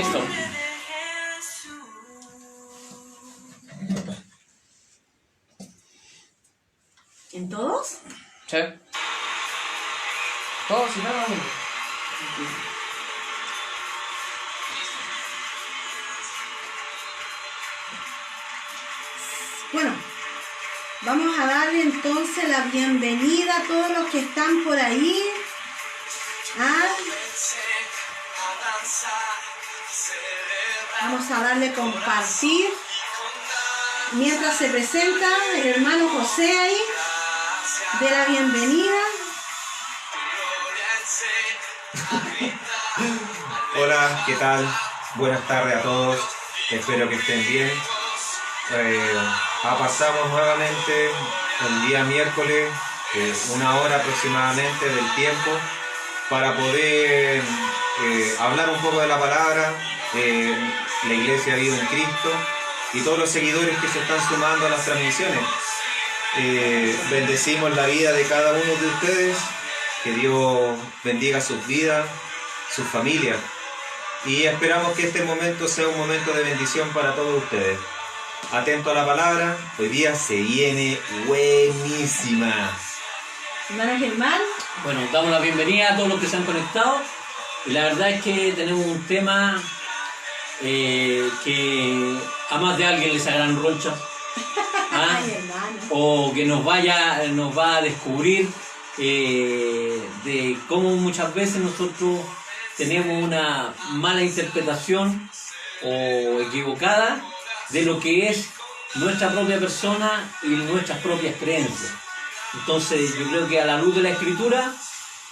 Listo. ¿En todos? Sí. Todos y cada uno. Bueno, vamos a darle entonces la bienvenida a todos los que están por ahí. Vamos a darle compartir. Mientras se presenta el hermano José ahí, de la bienvenida. Hola, ¿qué tal? Buenas tardes a todos. Espero que estén bien. Pasamos nuevamente el día miércoles, 1 hora aproximadamente del tiempo, para poder hablar un poco de la palabra, la iglesia vive en Cristo y todos los seguidores que se están sumando a las transmisiones. Bendecimos la vida de cada uno de ustedes, que Dios bendiga sus vidas, sus familias, y esperamos que este momento sea un momento de bendición para todos ustedes. Atento a la palabra, hoy día se viene buenísima. Hermano Germán. Bueno, damos la bienvenida a todos los que se han conectado. Y la verdad es que tenemos un tema que a más de alguien le sacarán ronchas. O que nos va a descubrir de cómo muchas veces nosotros tenemos una mala interpretación o equivocada de lo que es nuestra propia persona y nuestras propias creencias. Entonces yo creo que a la luz de la Escritura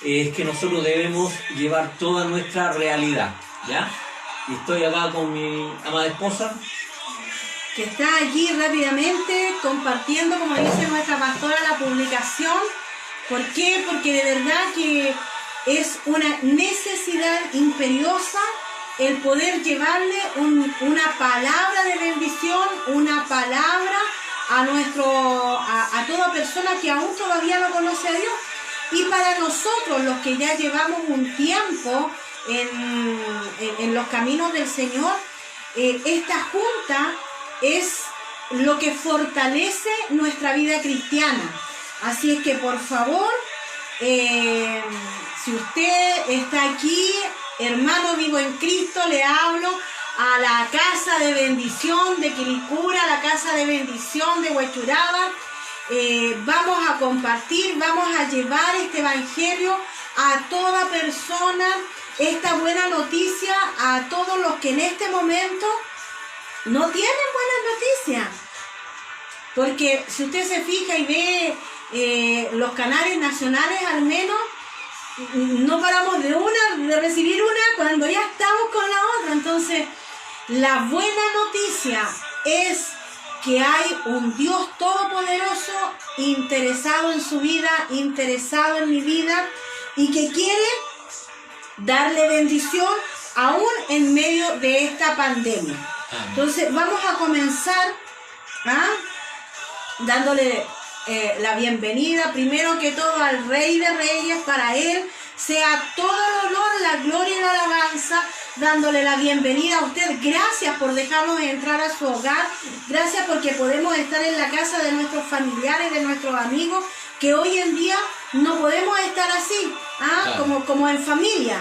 es que nosotros debemos llevar toda nuestra realidad, ¿ya? Y estoy acá con mi amada esposa, que está aquí rápidamente compartiendo, como dice nuestra pastora, la publicación. ¿Por qué? Porque de verdad que es una necesidad imperiosa el poder llevarle una palabra de bendición, una palabra a toda persona que aún todavía no conoce a Dios. Y para nosotros, los que ya llevamos un tiempo en los caminos del Señor, esta junta es lo que fortalece nuestra vida cristiana. Así es que por favor, si usted está aquí, hermano vivo en Cristo, le hablo a la casa de bendición de Quilicura, a la casa de bendición de Huechuraba. Vamos a compartir, vamos a llevar este evangelio a toda persona, esta buena noticia a todos los que en este momento no tienen buenas noticias. Porque si usted se fija y ve los canales nacionales, al menos no paramos de recibir una cuando ya estamos con la otra. Entonces, la buena noticia es que hay un Dios todopoderoso interesado en su vida, interesado en mi vida, y que quiere darle bendición aún en medio de esta pandemia. Entonces vamos a comenzar dándole la bienvenida primero que todo al Rey de Reyes. Para Él sea todo el honor, la gloria y la alabanza, dándole la bienvenida a usted. Gracias por dejarnos entrar a su hogar, gracias porque podemos estar en la casa de nuestros familiares, de nuestros amigos, que hoy en día no podemos estar así, claro, como en familia.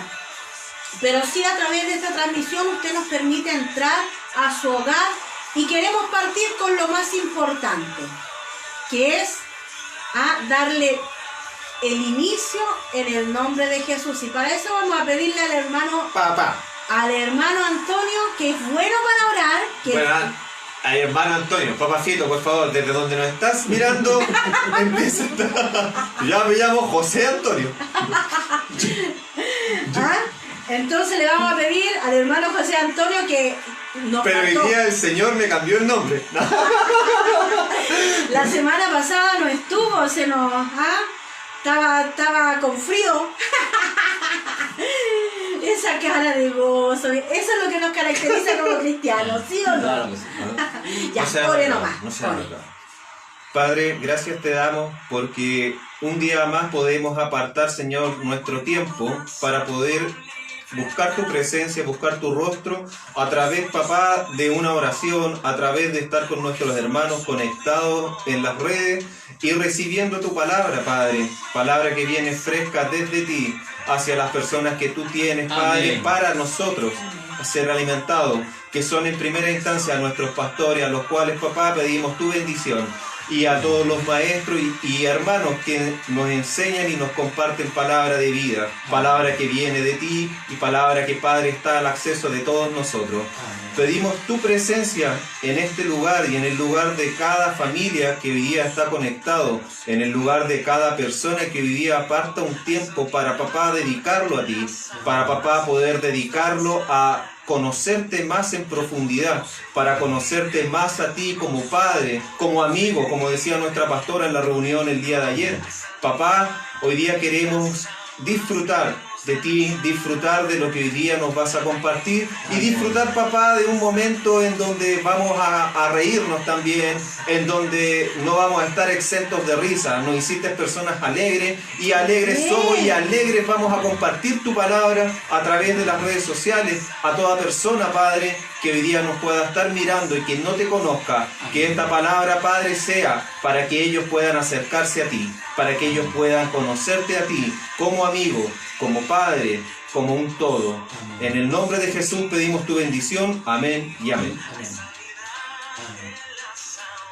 Pero sí, a través de esta transmisión usted nos permite entrar a su hogar, y queremos partir con lo más importante, que es darle el inicio en el nombre de Jesús. Y para eso vamos a pedirle al hermano Antonio, que es bueno para orar. Bueno, al hermano Antonio, papacito, por favor, desde donde nos estás mirando, empieza a... Ya me llamo José Antonio. Entonces le vamos a pedir al hermano José Antonio que nos Pero cantó. hoy día el Señor me cambió el nombre. La semana pasada no estuvo, estaba con frío. Esa cara de gozo, eso es lo que nos caracteriza como cristianos, ¿sí o no? Claro que sí. Ya, ore nomás. No sea verdad. Padre, gracias te damos porque un día más podemos apartar, Señor, nuestro tiempo para poder buscar tu presencia, buscar tu rostro a través, papá, de una oración, a través de estar con nuestros hermanos conectados en las redes y recibiendo tu palabra, Padre, palabra que viene fresca desde ti hacia las personas que tú tienes, Padre, Amén. para nosotros ser alimentados, que son en primera instancia nuestros pastores, a los cuales, papá, pedimos tu bendición, y a todos los maestros y hermanos que nos enseñan y nos comparten palabra de vida, palabra que viene de ti y palabra que, Padre, está al acceso de todos nosotros. Amén. Pedimos tu presencia en este lugar y en el lugar de cada familia que hoy día está conectado, en el lugar de cada persona que hoy día aparta un tiempo para, papá, dedicarlo a ti, para, papá, poder dedicarlo a conocerte más en profundidad, para conocerte más a ti como padre, como amigo, como decía nuestra pastora en la reunión el día de ayer. Papá, hoy día queremos disfrutar de ti, disfrutar de lo que hoy día nos vas a compartir y disfrutar, papá, de un momento en donde vamos a reírnos también, en donde no vamos a estar exentos de risa. Nos hiciste personas alegres y alegres somos y alegres vamos a compartir tu palabra a través de las redes sociales a toda persona, Padre, que hoy día nos pueda estar mirando y que no te conozca, que esta palabra, Padre, sea para que ellos puedan acercarse a ti, para que ellos puedan conocerte a ti como amigo, como Padre, como un todo. Amén. En el nombre de Jesús pedimos tu bendición. Amén y amén. Amén. Amén.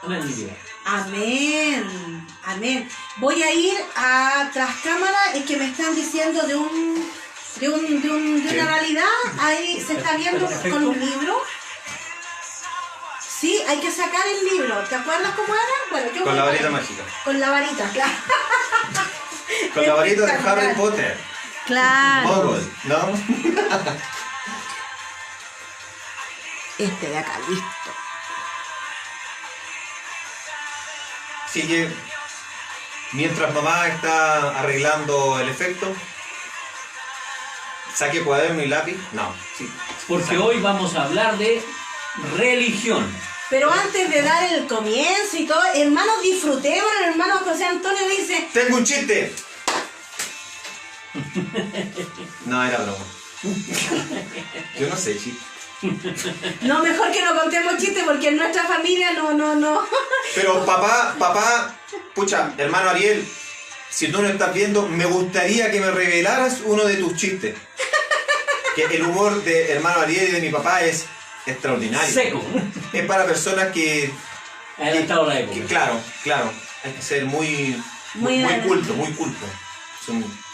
Amén, mi vida. Amén, amén. Voy a ir a tras cámara, es que me están diciendo de una realidad. Ahí se está viendo con un libro. Sí, hay que sacar el libro. ¿Te acuerdas cómo era? Bueno, yo Con la voy varita para- mágica. Con la varita, claro. Con la varita de Harry Espectacular. Potter. Claro. Muggle, ¿no? Este de acá, listo. Así que mientras mamá está arreglando el efecto, saque cuaderno y lápiz. No, sí. Porque hoy vamos a hablar de religión. Pero antes de dar el comienzo y todo, hermanos, disfrutemos. El hermano José Antonio dice, ¡Tengo un chiste! No, era broma. Yo no sé chiste. no, mejor que no contemos chistes porque en nuestra familia no. Pero papá, pucha, hermano Ariel, si tú no estás viendo, me gustaría que me revelaras uno de tus chistes. Que el humor de hermano Ariel y de mi papá es extraordinario. Seco. Es para personas que Adelantado la época. claro, hay que ser muy culto. Son-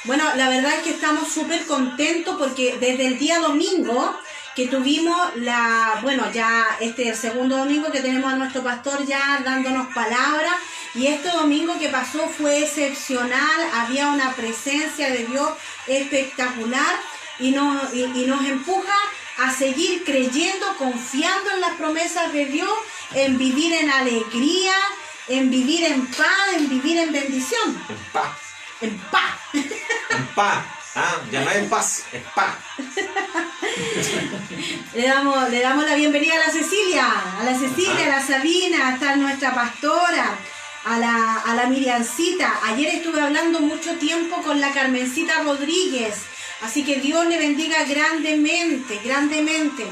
Bueno, la verdad es que estamos súper contentos porque desde el día domingo que tuvimos ya este es el segundo domingo que tenemos a nuestro pastor ya dándonos palabra, y este domingo que pasó fue excepcional, había una presencia de Dios espectacular y nos empuja a seguir creyendo, confiando en las promesas de Dios, en vivir en alegría, en vivir en paz, en vivir en bendición. En paz. En paz. En paz. Ah, ya no es en paz, es paz. Le damos la bienvenida a la Cecilia, a la Sabina, está nuestra pastora, a la Miriancita. Ayer estuve hablando mucho tiempo con la Carmencita Rodríguez, así que Dios le bendiga grandemente.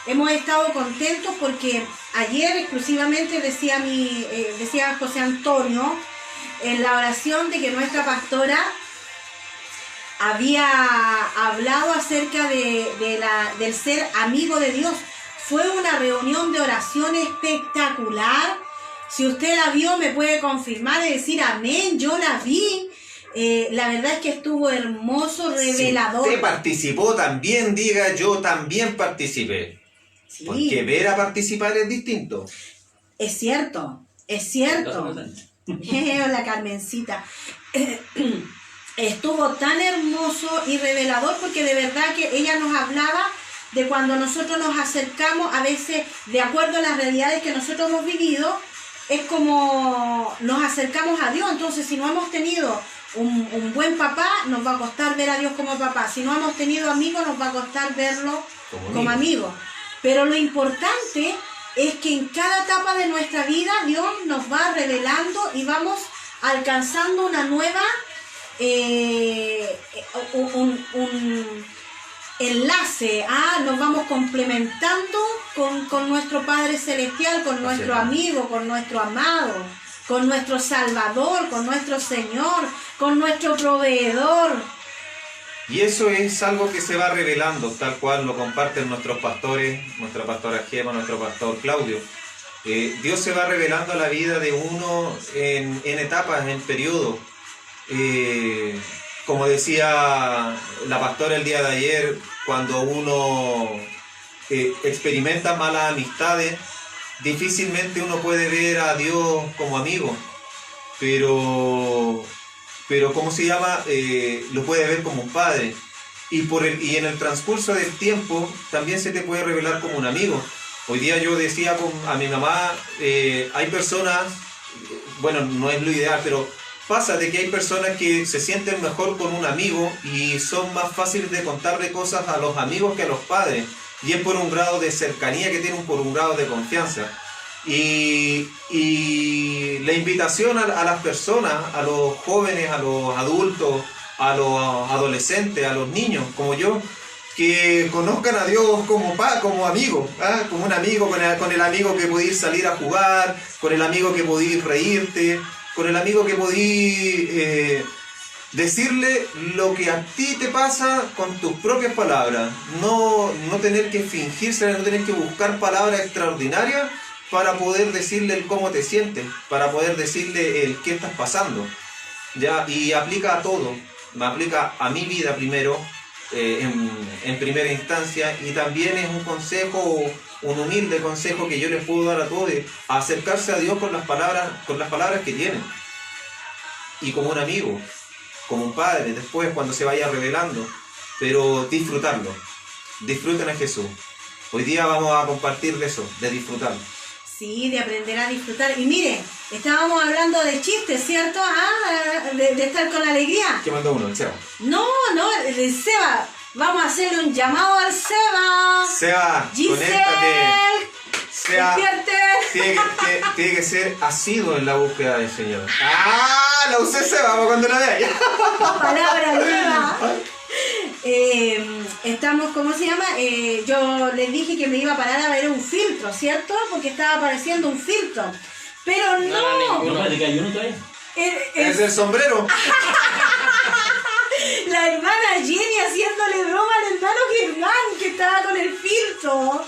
Hemos estado contentos porque ayer exclusivamente decía José Antonio en la oración de que nuestra pastora había hablado acerca del ser amigo de Dios. Fue una reunión de oración espectacular. Si usted la vio, me puede confirmar y decir amén. Yo la vi. La verdad es que estuvo hermoso, revelador. Si usted participó también, diga yo también participé. Sí, Porque ver a participar es distinto. es cierto. La Carmencita. Estuvo tan hermoso y revelador porque de verdad que ella nos hablaba de cuando nosotros nos acercamos, a veces de acuerdo a las realidades que nosotros hemos vivido, es como nos acercamos a Dios. Entonces, si no hemos tenido un buen papá, nos va a costar ver a Dios como papá. Si no hemos tenido amigos, nos va a costar verlo como amigo. Pero lo importante es que en cada etapa de nuestra vida Dios nos va revelando y vamos alcanzando una nueva un enlace, nos vamos complementando con nuestro Padre Celestial, con nuestro amigo, con nuestro amado, con nuestro Salvador, con nuestro Señor, con nuestro proveedor. Y eso es algo que se va revelando, tal cual lo comparten nuestros pastores, nuestra pastora Gema, nuestro pastor Claudio. Dios se va revelando a la vida de uno en etapas, en periodos. Como decía la pastora el día de ayer, cuando uno experimenta malas amistades, difícilmente uno puede ver a Dios como amigo, pero ¿cómo se llama? Lo puede ver como un padre. Y en el transcurso del tiempo también se te puede revelar como un amigo. Hoy día yo decía a mi mamá, hay personas, bueno, no es lo ideal, pero pasa de que hay personas que se sienten mejor con un amigo y son más fáciles de contarle cosas a los amigos que a los padres. Y es por un grado de cercanía que tienen, por un grado de confianza. Y la invitación a las personas, a los jóvenes, a los adultos, a los adolescentes, a los niños, como yo, que conozcan a Dios como amigo, como un amigo, con el amigo que podéis salir a jugar, con el amigo que podéis reírte, con el amigo que podéis decirle lo que a ti te pasa con tus propias palabras, no tener que fingirse, no tener que buscar palabras extraordinarias para poder decirle el cómo te sientes, para poder decirle el qué estás pasando, ¿ya? Y aplica a todo, me aplica a mi vida primero, en primera instancia, y también es un consejo, un humilde consejo que yo les puedo dar a todos, de acercarse a Dios con las palabras que tienen, y como un amigo, como un padre, después cuando se vaya revelando, pero disfrutarlo. Disfruten a Jesús. Hoy día vamos a compartir de eso, de disfrutarlo. Sí, de aprender a disfrutar. Y mire, estábamos hablando de chistes, ¿cierto? De estar con alegría. ¿Qué mandó uno? El Seba. No, el Seba. Vamos a hacerle un llamado al Seba. Seba, Giselle, conéctate. Seba, despierte. tiene que ser asiduo en la búsqueda del Señor. La usé Seba para cuando la vea. Palabra nueva. Estamos, ¿cómo se llama? Yo les dije que me iba a parar a ver un filtro, ¿cierto? Porque estaba apareciendo un filtro. Pero no. No, parece que hay uno todavía. Es el sombrero. La hermana Jenny haciéndole broma al hermano Germán que estaba con el filtro.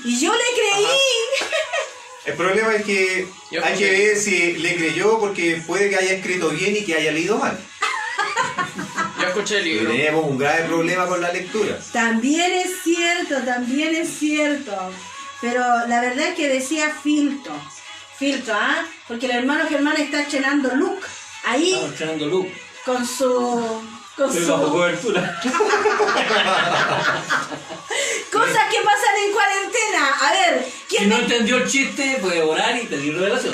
Y yo le creí. Ajá. El problema es que hay que ver si le creyó, porque puede que haya escrito bien y que haya leído mal. Yo escuché el libro. Tenemos un grave problema con la lectura. También es cierto. Pero la verdad es que decía filtro, porque el hermano Germán está estrenando look. Ahí, Estamos estrenando look. con su... Pero bajo cobertura. Cosas que pasan en cuarentena. A ver, Si ¿quién no me... entendió el chiste, puede orar y pedir revelación.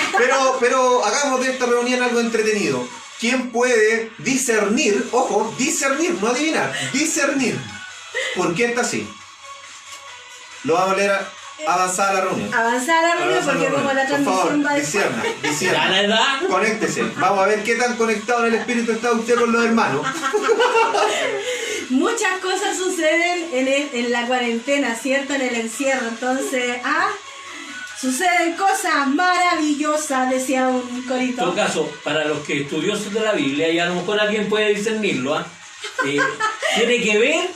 Pero hagamos de esta reunión algo entretenido. ¿Quién puede discernir, ojo, discernir, no adivinar, discernir por qué está así? Lo vamos a leer avanzada la reunión. Avanzar a la reunión porque como la Por transmisión va favor, después. discierna. Ya la edad. Conéctese. Vamos a ver qué tan conectado en el espíritu está usted con los hermanos. Muchas cosas suceden en la cuarentena, ¿cierto? En el encierro. Entonces, suceden cosas maravillosas, decía un En corito. todo caso, para los que estudiosos de la Biblia, y a lo mejor alguien puede discernirlo, tiene que ver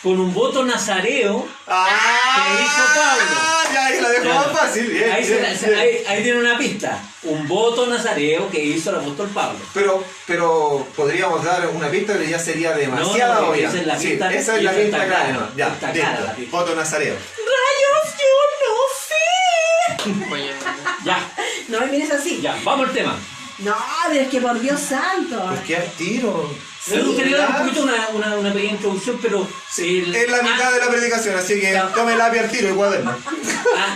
con un voto nazareo que hizo Pablo. Ya, ahí la dejo más fácil. Bien, Ahí, bien. ahí tiene una pista. Un voto nazareo que hizo el apóstol Pablo. Pero podríamos dar una pista, pero ya sería demasiado No, obvia. esa es la pista, sí, esa es la esa pista está clara. clara, Ya, está listo. clara la pista. Voto nazareo. ¡Rayos, yo no sé! Oye, Ya, No me mires así. ya, vamos al tema. No, pero es que por Dios santo. Pues qué al tiro. Me gustaría dar un poquito una pequeña introducción, pero... Es la mitad de la predicación, así que tome lápiz al tiro y cuaderno.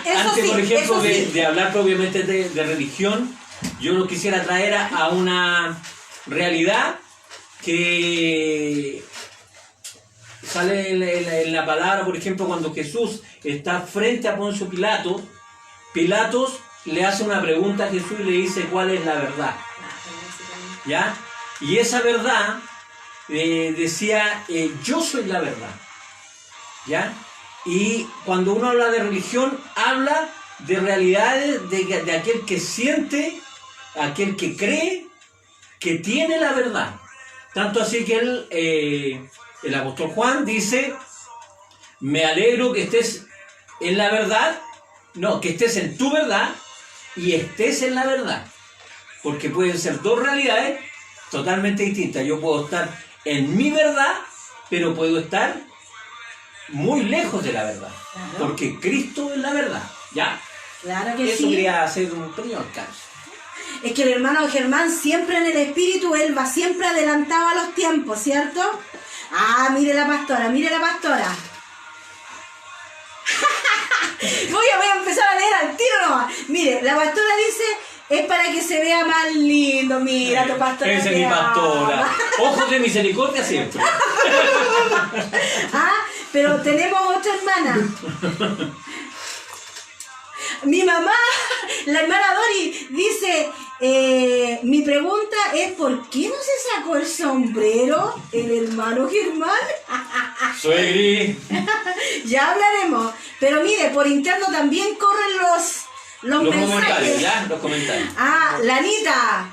Eso Antes, sí, por ejemplo, eso sí. de hablar propiamente de religión, yo lo quisiera traer a una realidad que sale en la palabra, por ejemplo, cuando Jesús está frente a Poncio Pilato, Pilatos le hace una pregunta a Jesús y le dice cuál es la verdad. ¿Ya? Y esa verdad decía, yo soy la verdad. ¿Ya? Y cuando uno habla de religión, habla de realidades de aquel que siente, aquel que cree, que tiene la verdad. Tanto así que el apóstol Juan dice, me alegro que estés en la verdad, no, que estés en tu verdad y estés en la verdad. Porque pueden ser dos realidades totalmente distintas. Yo puedo estar en mi verdad, pero puedo estar muy lejos de la verdad. Claro. Porque Cristo es la verdad. ¿Ya? Claro que Eso sí. quería hacer un pequeño alcance. Es que el hermano Germán siempre en el espíritu, él va siempre adelantado a los tiempos, ¿cierto? Ah, mire la pastora, mire la pastora. voy a empezar a leer al tiro nomás. Mire, la pastora dice, es para que se vea más lindo. Mira, tu pastora. Esa es mi pastora. Ojos de misericordia siempre. Ah, pero tenemos otra hermana. Mi mamá, la hermana Dori, dice, mi pregunta es, ¿por qué no se sacó el sombrero el hermano Germán? Suegri. Ya hablaremos. Pero mire, por interno también corren los Los mensajes. comentarios, ¿ya? Los comentarios. Ah, la Anita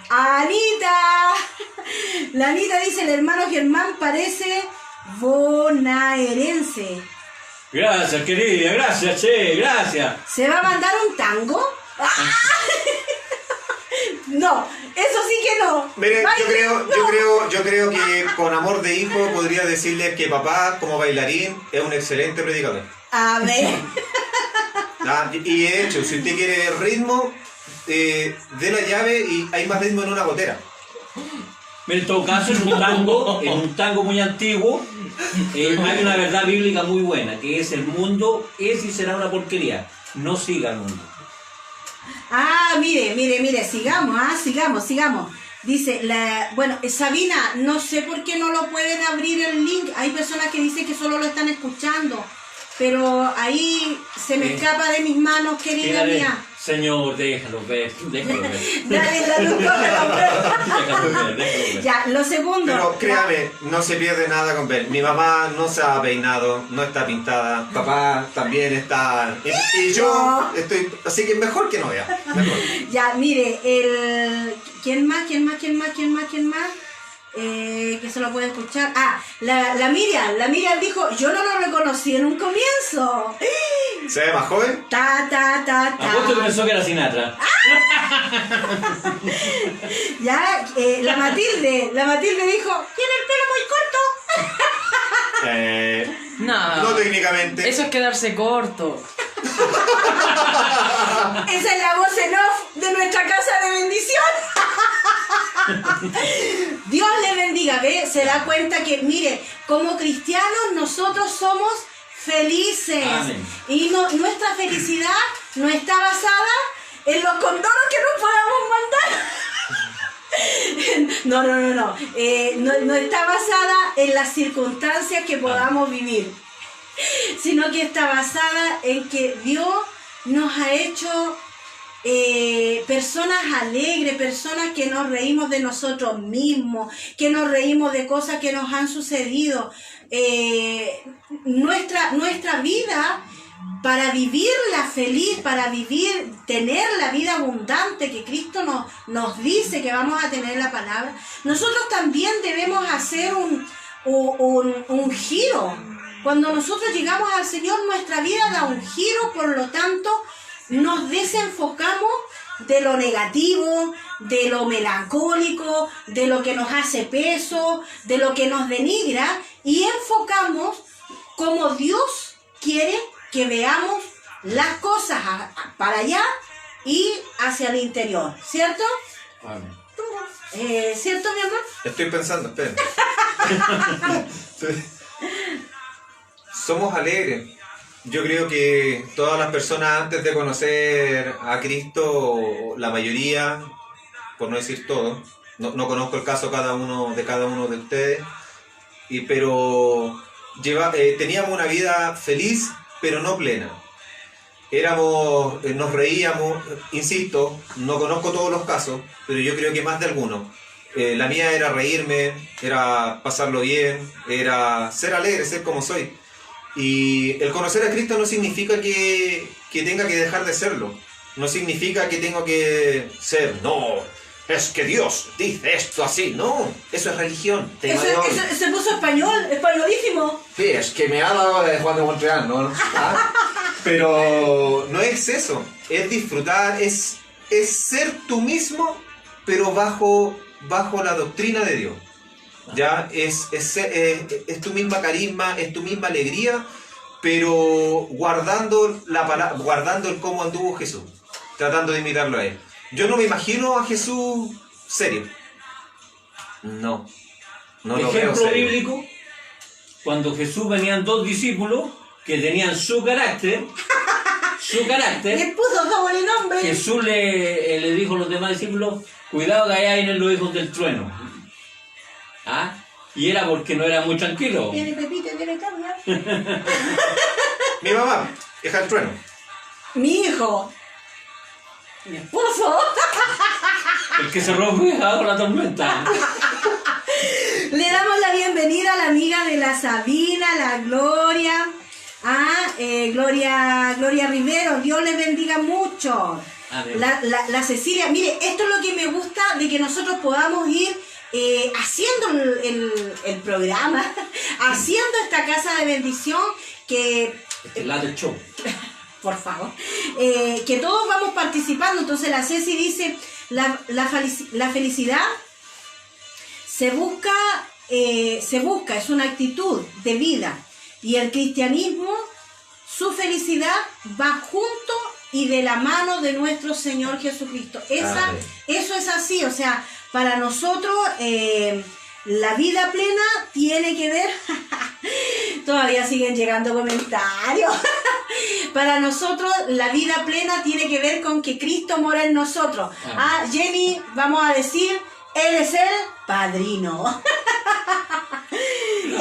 dice, el hermano Germán parece bonaerense. Gracias, querida, gracias, che, gracias. ¿Se va a mandar un tango? No, eso sí que no. Miren, Baile, yo creo que con amor de hijo podría decirle que papá, como bailarín, es un excelente predicador. A ver. Y de hecho, si usted quiere ritmo, dé la llave y hay más ritmo en una gotera. En todo caso, en un tango muy antiguo, hay una verdad bíblica muy buena, que es el mundo es y será una porquería. No siga el mundo. Ah, mire, sigamos. Dice, bueno, Sabina, no sé por qué no lo pueden abrir el link. Hay personas que dicen que solo lo están escuchando, pero ahí se me escapa de mis manos, querida Dígale, mía. Señor, déjalo ver. Dale, la luz, cógelo, Déjalo ver. Ya, lo segundo. Pero créame, no se pierde nada con ver. Mi mamá no se ha peinado, no está pintada. Papá también está. Y yo estoy. Así que mejor que no vea. Mejor. Ya, mire, ¿quién más? Que se lo puede escuchar. Ah, la Miriam dijo, yo no lo reconocí en un comienzo. ¿Se ve más joven? Apuesto que pensó que era Sinatra. Ya, la Matilde dijo, tiene el pelo muy corto. No. No técnicamente. Eso es quedarse corto. Esa es la voz en off de nuestra casa de bendición. Dios le bendiga, ¿ve? Se da cuenta que, mire, como cristianos nosotros somos felices. Amén. Y nuestra felicidad no está basada en los condoros que nos podamos mandar. No está basada en las circunstancias que podamos vivir, sino que está basada en que Dios nos ha hecho personas alegres, personas que nos reímos de nosotros mismos, que nos reímos de cosas que nos han sucedido. Nuestra vida, para vivirla feliz, para tener la vida abundante que Cristo nos dice que vamos a tener la palabra, nosotros también debemos hacer un giro. Cuando nosotros llegamos al Señor, nuestra vida da un giro, por lo tanto, nos desenfocamos de lo negativo, de lo melancólico, de lo que nos hace peso, de lo que nos denigra, y enfocamos como Dios quiere que veamos las cosas para allá y hacia el interior, ¿cierto? Amén. ¿Cierto, mi amor? Estoy pensando, esperen. Somos alegres. Yo creo que todas las personas antes de conocer a Cristo, la mayoría, por no decir todo, no conozco el caso de cada uno de ustedes, pero teníamos una vida feliz, pero no plena. Nos reíamos, insisto, no conozco todos los casos, pero yo creo que más de algunos. La mía era reírme, era pasarlo bien, era ser alegre, ser como soy. Y el conocer a Cristo no significa que tenga que dejar de serlo. No significa que tengo que ser, no, es que Dios dice esto así. No, eso es religión. Tema de hoy. Se puso español, españolísimo. Sí, es que me ha dado de Juan de Montreal, ¿no? ¿Ah? Pero no es eso, es disfrutar, es ser tú mismo, pero bajo la doctrina de Dios. Ya es tu misma carisma, es tu misma alegría, pero guardando el cómo anduvo Jesús, tratando de imitarlo a él. Yo no me imagino a Jesús serio. No lo veo Ejemplo serio. bíblico, cuando Jesús venían 2 discípulos que tenían su carácter, Le puso doble nombre. Jesús le dijo a los demás discípulos, cuidado que allá vienen los hijos del trueno. ¿Ah? Y era porque no era muy tranquilo. Viene Pepito, viene Carla. Mi mamá, hija del trueno. Mi hijo. Mi esposo. El que se rompe bajo la tormenta. Le damos la bienvenida a la amiga de la Sabina, la Gloria. Gloria Rivero, Dios les bendiga mucho. Amén. La Cecilia, mire, esto es lo que me gusta de que nosotros podamos ir haciendo el programa, haciendo esta casa de bendición que... El lado del show. Por favor, que todos vamos participando. Entonces la Ceci dice, la felicidad se busca, es una actitud de vida. Y el cristianismo, su felicidad va junto y de la mano de nuestro Señor Jesucristo. Eso es así, o sea, para nosotros la vida plena tiene que ver, todavía siguen llegando comentarios, para nosotros la vida plena tiene que ver con que Cristo mora en nosotros. Jenny, vamos a decir, Él es el padrino.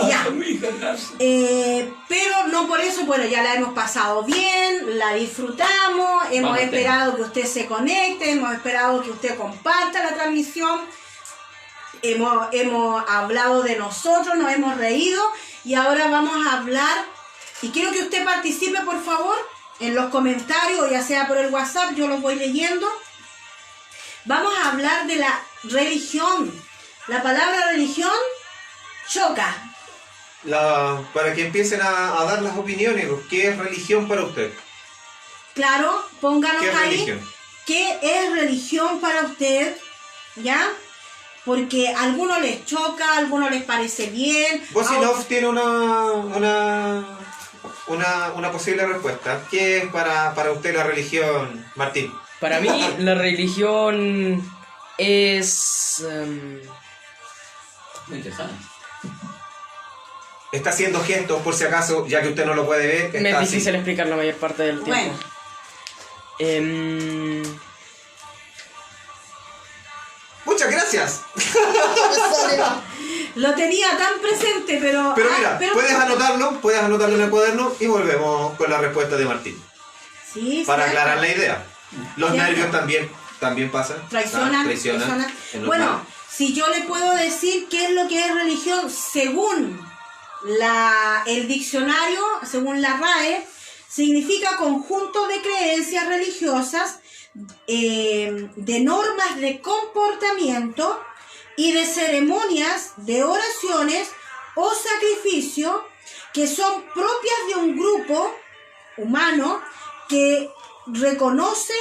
Ya. Pero no por eso, bueno, ya la hemos pasado bien, la disfrutamos, hemos esperado que usted se conecte, hemos esperado que usted comparta la transmisión, hemos hablado de nosotros, nos hemos reído y ahora vamos a hablar, y quiero que usted participe por favor en los comentarios, ya sea por el WhatsApp, yo los voy leyendo. Vamos a hablar de la religión. La palabra religión choca. Para que empiecen a dar las opiniones, ¿qué es religión para usted? Claro, pónganos ¿Qué es ahí. religión? ¿Qué es religión para usted? ¿Ya? Porque a algunos les choca, a algunos les parece bien. Vosinov tiene una posible respuesta. ¿Qué es para usted la religión, Martín? Para mí, la religión es... Muy interesante. Está haciendo gestos, por si acaso, ya que usted no lo puede ver. me Está es difícil así. explicar la mayor parte del tiempo. Muchas gracias. Lo tenía tan presente, pero... Pero mira, puedes anotarlo en el cuaderno y volvemos con la respuesta de Martín. Sí, Para cierto. aclarar la idea. Los Cierto. nervios también pasan. Traicionan. En los Bueno, nervios. si yo le puedo decir qué es lo que es religión, según el diccionario, según la RAE, significa conjunto de creencias religiosas, de normas de comportamiento y de ceremonias, de oraciones o sacrificio que son propias de un grupo humano que reconoce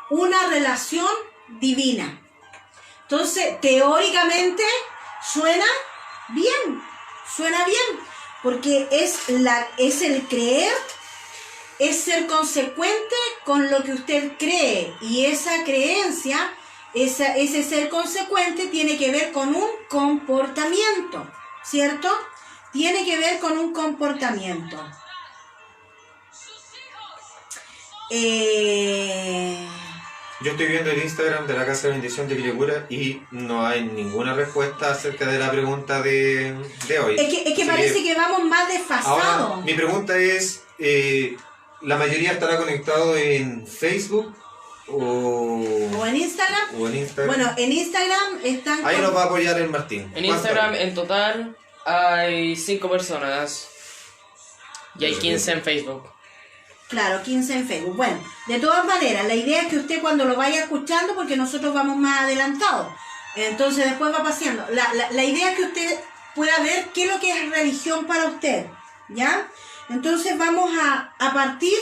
una relación divina. Entonces, teóricamente suena bien, porque es el creer, es ser consecuente con lo que usted cree, y esa creencia, ese ser consecuente tiene que ver con un comportamiento, ¿cierto? Tiene que ver con un comportamiento. Yo estoy viendo el Instagram de la Casa de Bendición de Quilicura y no hay ninguna respuesta acerca de la pregunta de hoy. Es que parece que vamos más desfasados. Ahora, mi pregunta es, ¿la mayoría estará conectado en Facebook ¿O en Instagram? O en Instagram. Bueno, en Instagram están... Ahí nos va a apoyar el Martín. En Instagram en total hay 5 personas. Y hay 15 en Facebook. Claro, 15 en Facebook. Bueno, de todas maneras, la idea es que usted cuando lo vaya escuchando, porque nosotros vamos más adelantados, entonces después va paseando. La idea es que usted pueda ver qué es lo que es religión para usted, ¿ya? Entonces vamos a partir,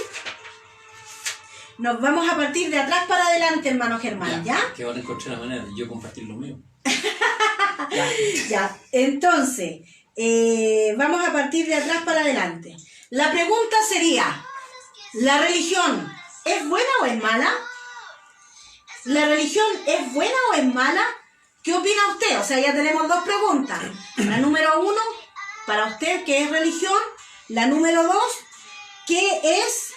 nos vamos a partir de atrás para adelante, hermano Germán, ¿ya? Que van a encontrar la manera de yo compartir lo mío. Ya, entonces, vamos a partir de atrás para adelante. La pregunta sería, ¿la religión es buena o es mala? ¿La religión es buena o es mala? ¿Qué opina usted? O sea, ya tenemos 2 preguntas. La número 1, para usted, ¿qué es religión? La número 2, ¿qué es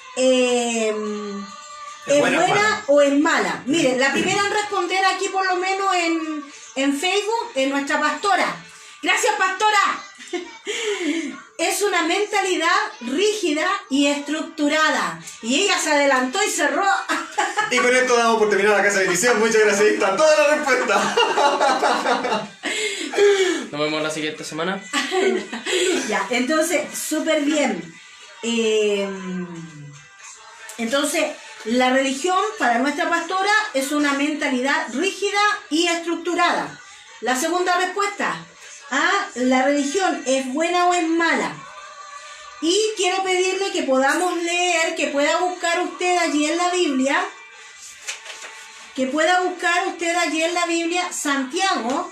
buena o es mala? Miren, la primera en responder aquí, por lo menos en Facebook, es nuestra pastora. ¡Gracias, pastora! Es una mentalidad rígida y estructurada. Y ella se adelantó y cerró. Y con esto damos por terminada la casa de edición. Muchas gracias. Ahí está toda la respuesta. Nos vemos la siguiente semana. Ya, entonces, súper bien. Entonces, la religión para nuestra pastora es una mentalidad rígida y estructurada. La segunda respuesta. ¿La religión es buena o es mala? Y quiero pedirle que podamos leer, que pueda buscar usted allí en la Biblia, Santiago,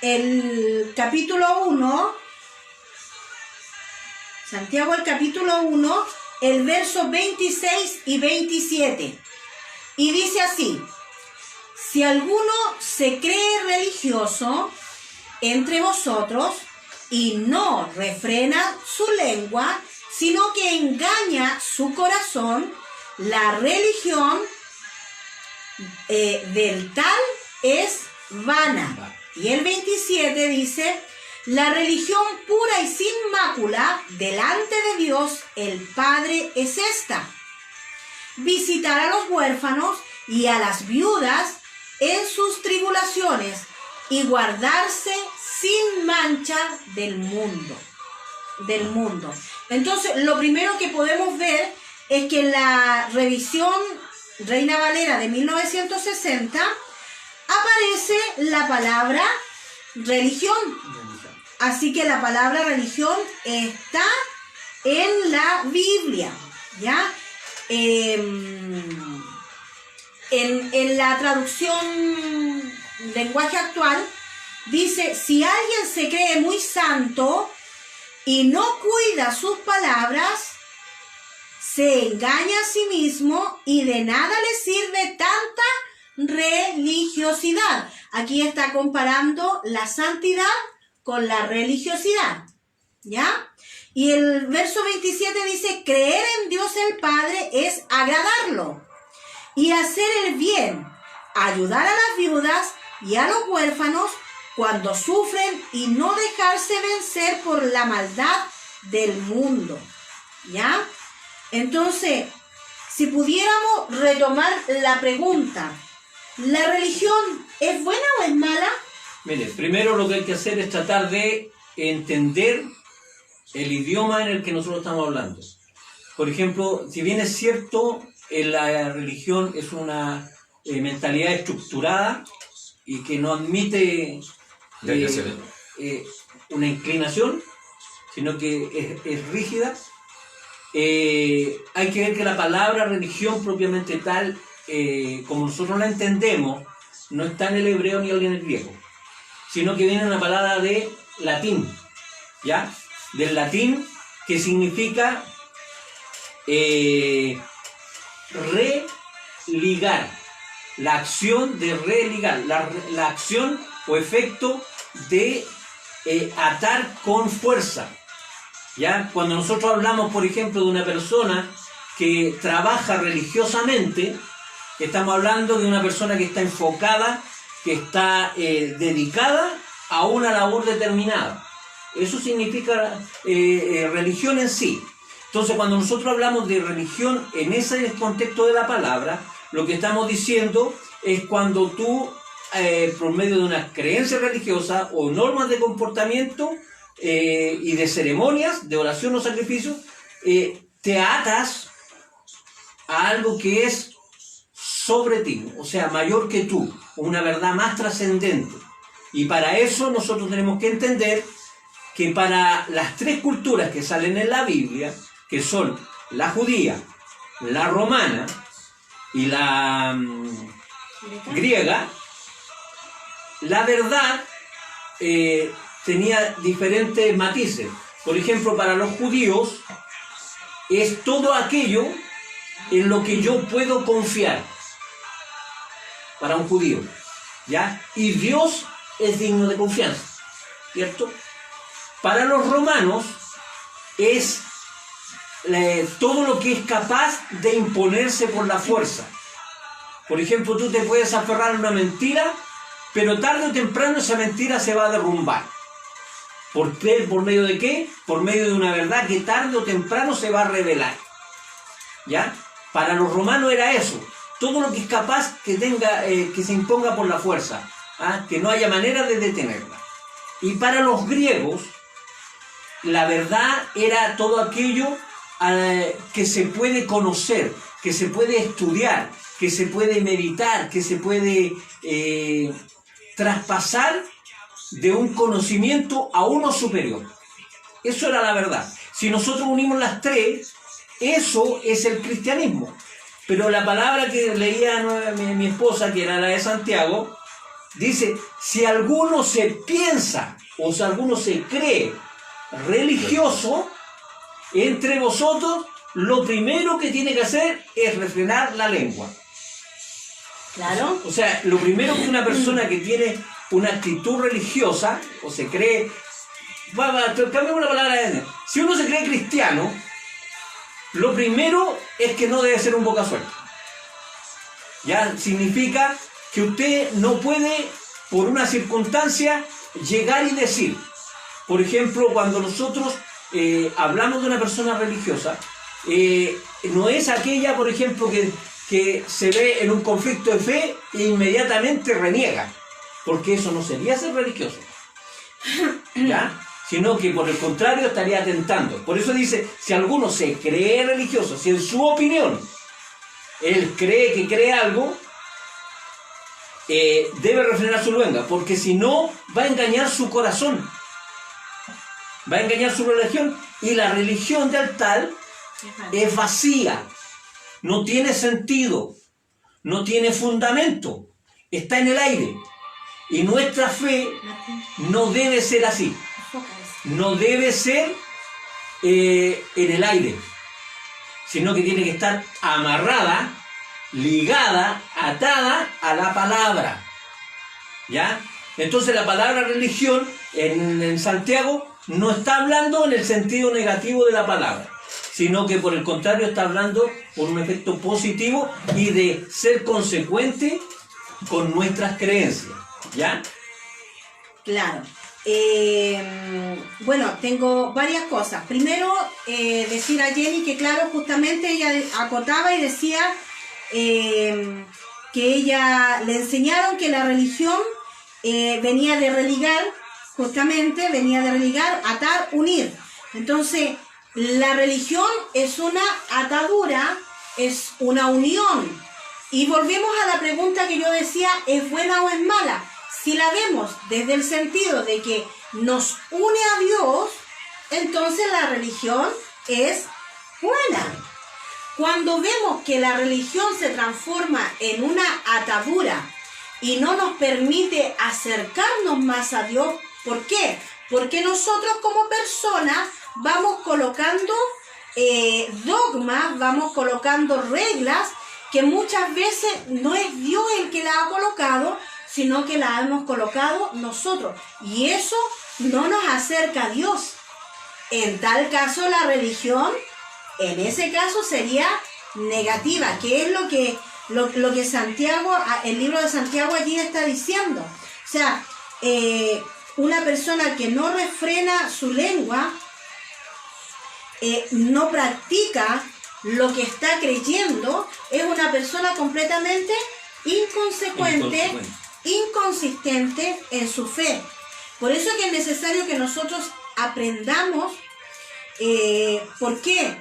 el capítulo 1, el verso 26 y 27. Y dice así: si alguno se cree religioso entre vosotros y no refrena su lengua, sino que engaña su corazón, la religión del tal es vana. Y el 27 dice: la religión pura y sin mácula delante de Dios el Padre es esta: visitar a los huérfanos y a las viudas en sus tribulaciones y guardarse sin mancha del mundo. Entonces, lo primero que podemos ver es que en la revisión Reina Valera de 1960 aparece la palabra religión. Así que la palabra religión está en la Biblia, ¿ya? En la traducción lenguaje actual dice: si alguien se cree muy santo y no cuida sus palabras, se engaña a sí mismo y de nada le sirve tanta religiosidad. Aquí está comparando la santidad con la religiosidad, ¿ya? Y el verso 27 dice: creer en Dios el Padre es agradarlo y hacer el bien, ayudar a las viudas y a los huérfanos cuando sufren y no dejarse vencer por la maldad del mundo, ¿ya? Entonces, si pudiéramos retomar la pregunta, ¿la religión es buena o es mala? Mire, primero lo que hay que hacer es tratar de entender el idioma en el que nosotros estamos hablando. Por ejemplo, si bien es cierto, la religión es una mentalidad estructurada y que no admite una inclinación, sino que es rígida, hay que ver que la palabra religión propiamente tal, como nosotros la entendemos, no está en el hebreo ni en el griego, sino que viene una palabra de latín, ¿ya? Del latín, que significa religar, la acción de religar, la acción o efecto de atar con fuerza, ¿ya? Cuando nosotros hablamos, por ejemplo, de una persona que trabaja religiosamente, estamos hablando de una persona que está enfocada, que está dedicada a una labor determinada. Eso significa religión en sí. Entonces, cuando nosotros hablamos de religión en ese contexto de la palabra, lo que estamos diciendo es cuando tú, por medio de una creencia religiosa o normas de comportamiento y de ceremonias, de oración o sacrificio, te atas a algo que es sobre ti, o sea, mayor que tú, una verdad más trascendente. Y para eso nosotros tenemos que entender que para las tres culturas que salen en la Biblia, que son la judía, la romana y la griega, la verdad tenía diferentes matices. Por ejemplo, para los judíos es todo aquello en lo que yo puedo confiar. Para un judío, ¿ya? Y Dios es digno de confianza, ¿cierto? Para los romanos es todo lo que es capaz de imponerse por la fuerza. Por ejemplo, tú te puedes aferrar a una mentira, pero tarde o temprano esa mentira se va a derrumbar. ¿Por qué? ¿Por medio de qué? Por medio de una verdad que tarde o temprano se va a revelar, ¿ya? Para los romanos era eso. Todo lo que es capaz que tenga, que se imponga por la fuerza, ¿ah? Que no haya manera de detenerla. Y para los griegos, la verdad era todo aquello que se puede conocer, que se puede estudiar, que se puede meditar, que se puede traspasar de un conocimiento a uno superior. Eso era la verdad. Si nosotros unimos las tres, eso es el cristianismo. Pero la palabra que leía mi esposa, que era la de Santiago, dice, si alguno se piensa o si alguno se cree religioso, entre vosotros lo primero que tiene que hacer es refrenar la lengua. Claro. O sea, lo primero que una persona que tiene una actitud religiosa o se cree... cambiamos la palabra. Si uno se cree cristiano, lo primero es que no debe ser un boca suelta. Ya significa que usted no puede, por una circunstancia, llegar y decir. Por ejemplo, cuando nosotros hablamos de una persona religiosa, no es aquella, por ejemplo, que se ve en un conflicto de fe e inmediatamente reniega, porque eso no sería ser religioso, ¿ya? Sino que por el contrario estaría atentando. Por eso dice, si alguno se cree religioso, si en su opinión él cree que cree algo, debe refrenar su lengua, porque si no va a engañar su corazón, va a engañar su religión, y la religión del tal es vacía, no tiene sentido, no tiene fundamento, está en el aire. Y nuestra fe no debe ser así. No debe ser en el aire, sino que tiene que estar amarrada, ligada, atada a la palabra, ¿ya? Entonces la palabra religión en Santiago no está hablando en el sentido negativo de la palabra, sino que por el contrario está hablando por un efecto positivo y de ser consecuente con nuestras creencias, ¿ya? Claro. Bueno, tengo varias cosas. Primero, decir a Jenny que claro, justamente ella acotaba y decía que ella le enseñaron que la religión venía de religar, justamente venía de religar, atar, unir. Entonces, la religión es una atadura, es una unión. Y volvemos a la pregunta que yo decía, ¿es buena o es mala? Si la vemos desde el sentido de que nos une a Dios, entonces la religión es buena. Cuando vemos que la religión se transforma en una atadura y no nos permite acercarnos más a Dios, ¿por qué? Porque nosotros como personas vamos colocando dogmas, vamos colocando reglas que muchas veces no es Dios el que la ha colocado, sino que la hemos colocado nosotros. Y eso no nos acerca a Dios. En tal caso, la religión, en ese caso, sería negativa, que es lo que Santiago, el libro de Santiago allí está diciendo. O sea, una persona que no refrena su lengua, no practica lo que está creyendo, es una persona completamente inconsecuente, inconsistente en su fe. Por eso es que es necesario que nosotros aprendamos. ¿Por qué?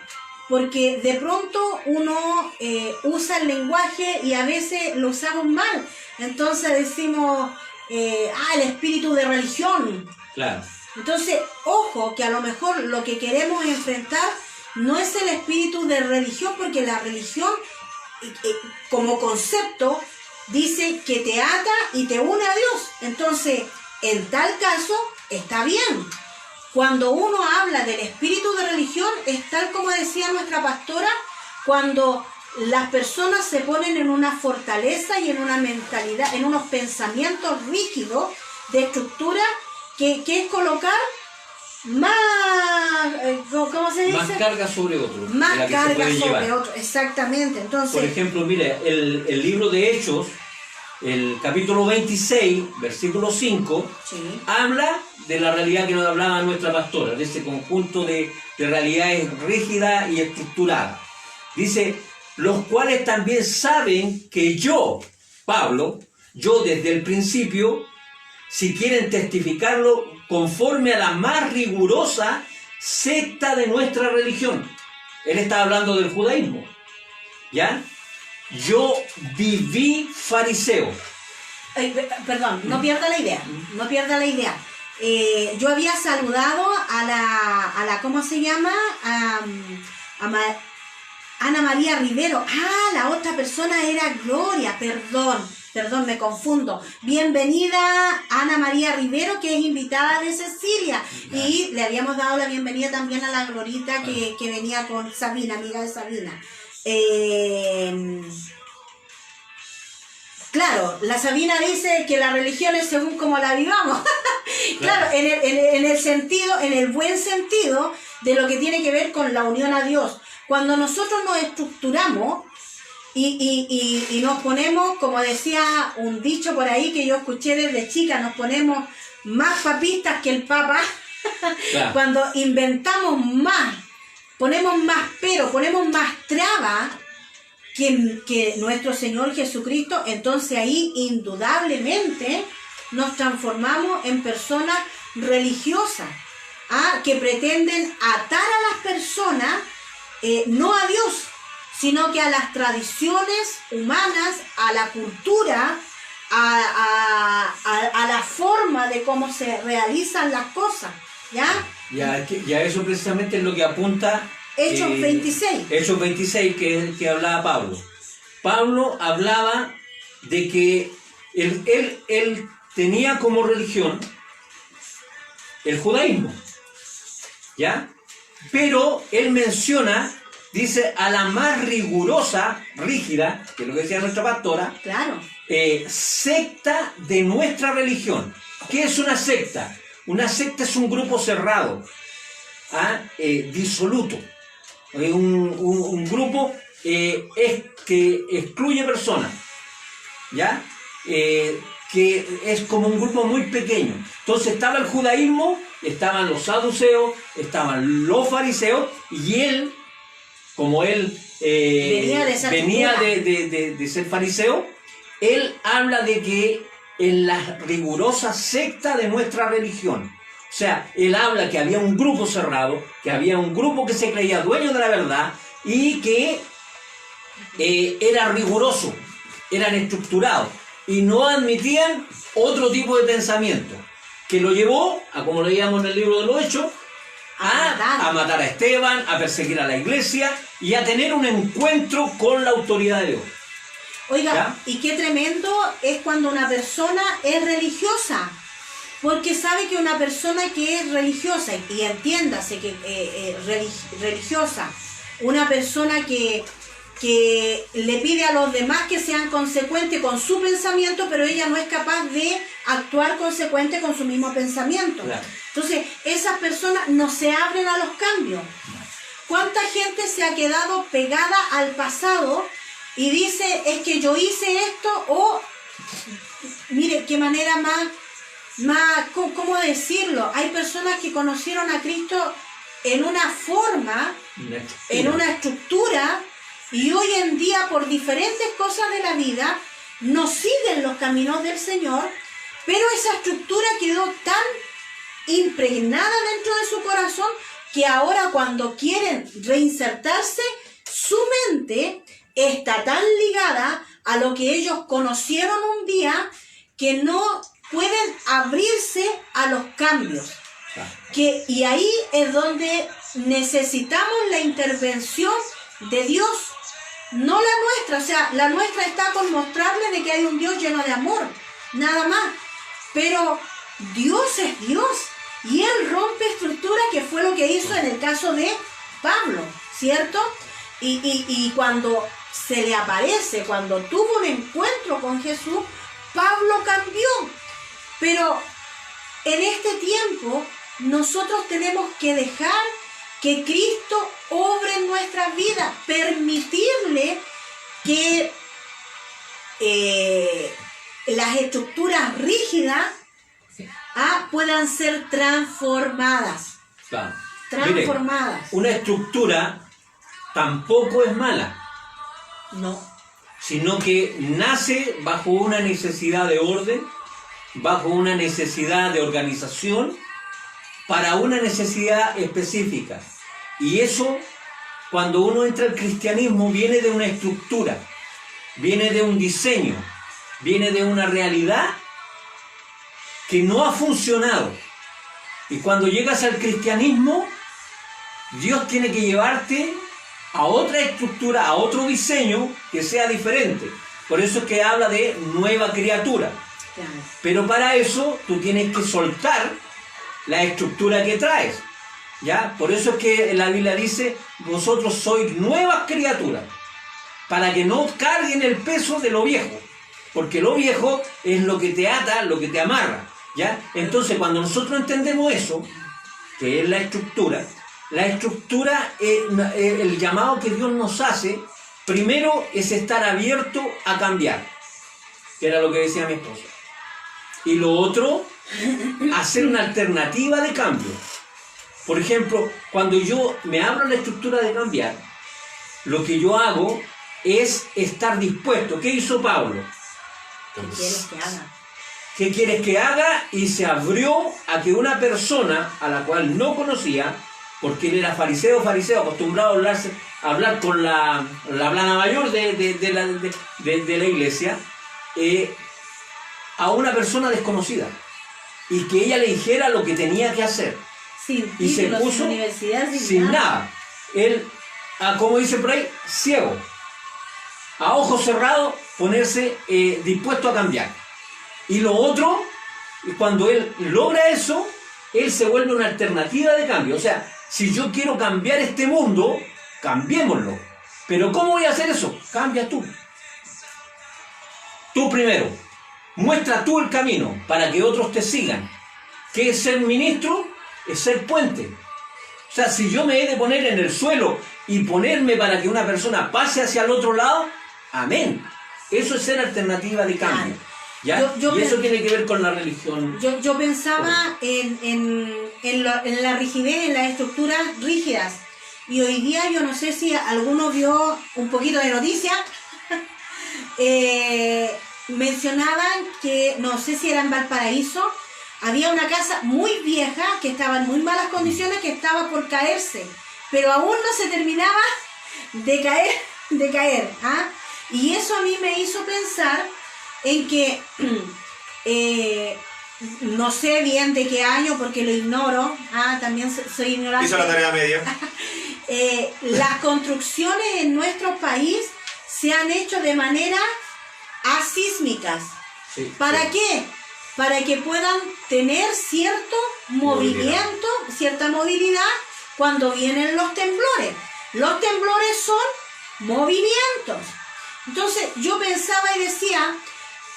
Porque de pronto uno usa el lenguaje y a veces lo usamos mal. Entonces decimos, el espíritu de religión. Claro. Entonces, ojo, que a lo mejor lo que queremos enfrentar no es el espíritu de religión, porque la religión, como concepto, dice que te ata y te une a Dios. Entonces, en tal caso, está bien. Cuando uno habla del espíritu de religión, es tal como decía nuestra pastora, cuando las personas se ponen en una fortaleza y en una mentalidad, en unos pensamientos rígidos de estructura, que es colocar más, ¿cómo se dice? Más carga sobre otro. Más de la que carga se puede sobre llevar. otro, exactamente. Entonces, Por ejemplo, mire, el libro de Hechos, el capítulo 26, versículo 5, sí, habla de la realidad que nos hablaba nuestra pastora, de ese conjunto de realidades rígidas y estructuradas. Dice, los cuales también saben que yo, Pablo, yo desde el principio, si quieren testificarlo, conforme a la más rigurosa secta de nuestra religión. Él está hablando del judaísmo, ¿ya? Yo viví fariseo. perdón, no pierda la idea, no pierda la idea. Yo había saludado a la ¿cómo se llama? Ana María Rivero. La otra persona era Gloria, perdón, me confundo. Bienvenida Ana María Rivero, que es invitada de Cecilia. Y le habíamos dado la bienvenida también a la Glorita que venía con Sabina, amiga de Sabina. Claro, la Sabina dice que la religión es según como la vivamos. Claro, en el sentido, en el buen sentido de lo que tiene que ver con la unión a Dios. Cuando nosotros nos estructuramos y nos ponemos, como decía un dicho por ahí que yo escuché desde chica, nos ponemos más papistas que el Papa. Claro. Cuando inventamos más, ponemos más ponemos más trabas que nuestro Señor Jesucristo, entonces ahí indudablemente nos transformamos en personas religiosas, que pretenden atar a las personas, no a Dios, sino que a las tradiciones humanas, a la cultura, a la forma de cómo se realizan las cosas, ¿ya? Ya eso precisamente es lo que apunta Hechos 26. Hechos 26, que hablaba Pablo. Pablo hablaba de que él tenía como religión el judaísmo, ¿ya? Pero él menciona, dice, a la más rigurosa, rígida, que es lo que decía nuestra pastora, claro, secta de nuestra religión. ¿Qué es una secta? Una secta es un grupo cerrado, disoluto. Un grupo es que excluye personas, ¿ya? Que es como un grupo muy pequeño. Entonces estaba el judaísmo, estaban los saduceos, estaban los fariseos, y él, como él venía de ser fariseo, él habla de que en la rigurosa secta de nuestra religión. O sea, él habla que había un grupo cerrado, que había un grupo que se creía dueño de la verdad y que era riguroso, eran estructurados y no admitían otro tipo de pensamiento, que lo llevó, como leíamos en el libro de los Hechos, a matar a Esteban, a perseguir a la iglesia y a tener un encuentro con la autoridad de Dios. Oiga, ¿ya? Y qué tremendo es cuando una persona es religiosa. Porque sabe que una persona que es religiosa, y entiéndase que religiosa, una persona que le pide a los demás que sean consecuentes con su pensamiento, pero ella no es capaz de actuar consecuente con su mismo pensamiento. Claro. Entonces, esas personas no se abren a los cambios. ¿Cuánta gente se ha quedado pegada al pasado y dice, es que yo hice esto, o mire, qué manera más, ¿cómo decirlo? Hay personas que conocieron a Cristo en una forma, Una en una estructura, y hoy en día por diferentes cosas de la vida no siguen los caminos del Señor, pero esa estructura quedó tan impregnada dentro de su corazón que ahora cuando quieren reinsertarse, su mente está tan ligada a lo que ellos conocieron un día que no pueden abrirse a los cambios. Y ahí es donde necesitamos la intervención de Dios, no la nuestra. O sea, la nuestra está con mostrarle de que hay un Dios lleno de amor, nada más. Pero Dios es Dios y Él rompe estructura, que fue lo que hizo en el caso de Pablo, ¿cierto? Y cuando se le aparece, cuando tuvo un encuentro con Jesús, Pablo cambió. Pero en este tiempo nosotros tenemos que dejar que Cristo obre en nuestras vidas, permitirle que las estructuras rígidas puedan ser transformadas. Claro. Transformadas. Mire, una estructura tampoco es mala, No. sino que nace bajo una necesidad de orden, bajo una necesidad de organización, para una necesidad específica. Y eso, cuando uno entra al cristianismo, viene de una estructura, viene de un diseño, viene de una realidad que no ha funcionado. Y cuando llegas al cristianismo, Dios tiene que llevarte a otra estructura, a otro diseño que sea diferente. Por eso es que habla de nueva criatura. Claro. Pero para eso tú tienes que soltar la estructura que traes, ¿ya? Por eso es que la Biblia dice, vosotros sois nuevas criaturas, para que no carguen el peso de lo viejo, porque lo viejo es lo que te ata, lo que te amarra, ¿ya? Entonces cuando nosotros entendemos eso, que es la estructura, el llamado que Dios nos hace, primero es estar abierto a cambiar, que era lo que decía mi esposa. Y lo otro, hacer una alternativa de cambio. Por ejemplo, cuando yo me abro a la estructura de cambiar, lo que yo hago es estar dispuesto. ¿Qué hizo Pablo? ¿Qué quieres que haga? ¿Qué quieres que haga? Y se abrió a que una persona a la cual no conocía, porque él era fariseo, acostumbrado a hablar con la plana mayor de la iglesia, a una persona desconocida, y que ella le dijera lo que tenía que hacer. Sin Y se títulos, puso sin universidad, sin nada. Él, como dice por ahí, ciego, a ojos cerrados, ponerse dispuesto a cambiar. Y lo otro, cuando él logra eso, él se vuelve una alternativa de cambio. O sea, si yo quiero cambiar este mundo, cambiémoslo. Pero ¿cómo voy a hacer eso? Cambia tú. Tú primero. Muestra tú el camino para que otros te sigan. ¿Qué es ser ministro? Es ser puente. O sea, si yo me he de poner en el suelo y ponerme para que una persona pase hacia el otro lado, amén. Eso es ser alternativa de cambio. ¿Ya? Y eso tiene que ver con la religión. Yo pensaba en la rigidez, en las estructuras rígidas. Y hoy día yo no sé si alguno vio un poquito de noticias. Mencionaban que, no sé si era en Valparaíso, había una casa muy vieja que estaba en muy malas condiciones, que estaba por caerse, pero aún no se terminaba de caer. Y eso a mí me hizo pensar en que, no sé bien de qué año porque lo ignoro, también soy ignorante. Hizo la tarea media. Las construcciones en nuestro país se han hecho de manera asísmicas. Sí, ¿Para sí. qué? Para que puedan tener cierto movimiento, cierta movilidad cuando vienen los temblores. Los temblores son movimientos. Entonces yo pensaba y decía,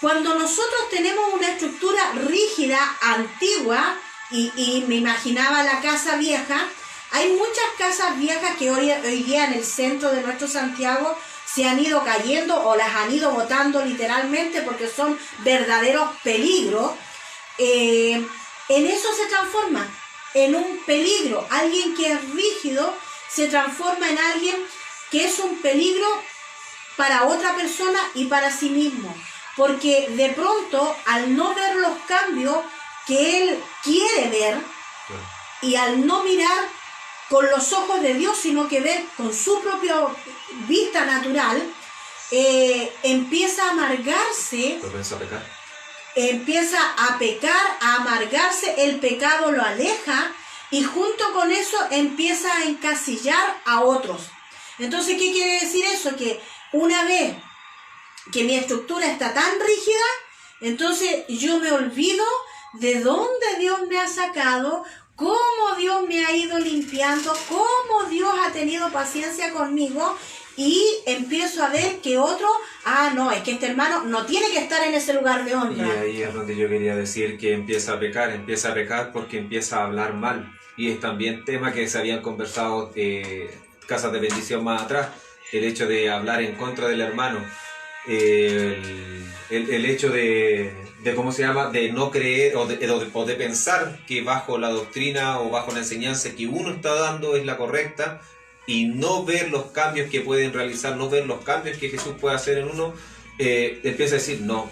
cuando nosotros tenemos una estructura rígida, antigua, y me imaginaba la casa vieja, hay muchas casas viejas que hoy día en el centro de nuestro Santiago se han ido cayendo o las han ido botando literalmente porque son verdaderos peligros. En eso se transforma. en un peligro. Alguien que es rígido se transforma en alguien que es un peligro para otra persona y para sí mismo. Porque de pronto, al no ver los cambios que él quiere ver, y al no mirar con los ojos de Dios, sino que ver con su propia vista natural, empieza a amargarse, empieza a pecar, a amargarse, el pecado lo aleja y junto con eso empieza a encasillar a otros. Entonces, ¿qué quiere decir eso? Que una vez que mi estructura está tan rígida, entonces yo me olvido de dónde Dios me ha sacado, cómo Dios me ha ido limpiando, cómo Dios ha tenido paciencia conmigo, y empiezo a ver que otro, no, es que este hermano no tiene que estar en ese lugar de honra. Y ahí es donde yo quería decir que empieza a pecar porque empieza a hablar mal. Y es también tema que se habían conversado casas de bendición más atrás, el hecho de hablar en contra del hermano, el hecho de ¿cómo se llama? De no creer o de pensar que bajo la doctrina o bajo la enseñanza que uno está dando es la correcta, y no ver los cambios que pueden realizar, no ver los cambios que Jesús puede hacer en uno, empieza a decir no,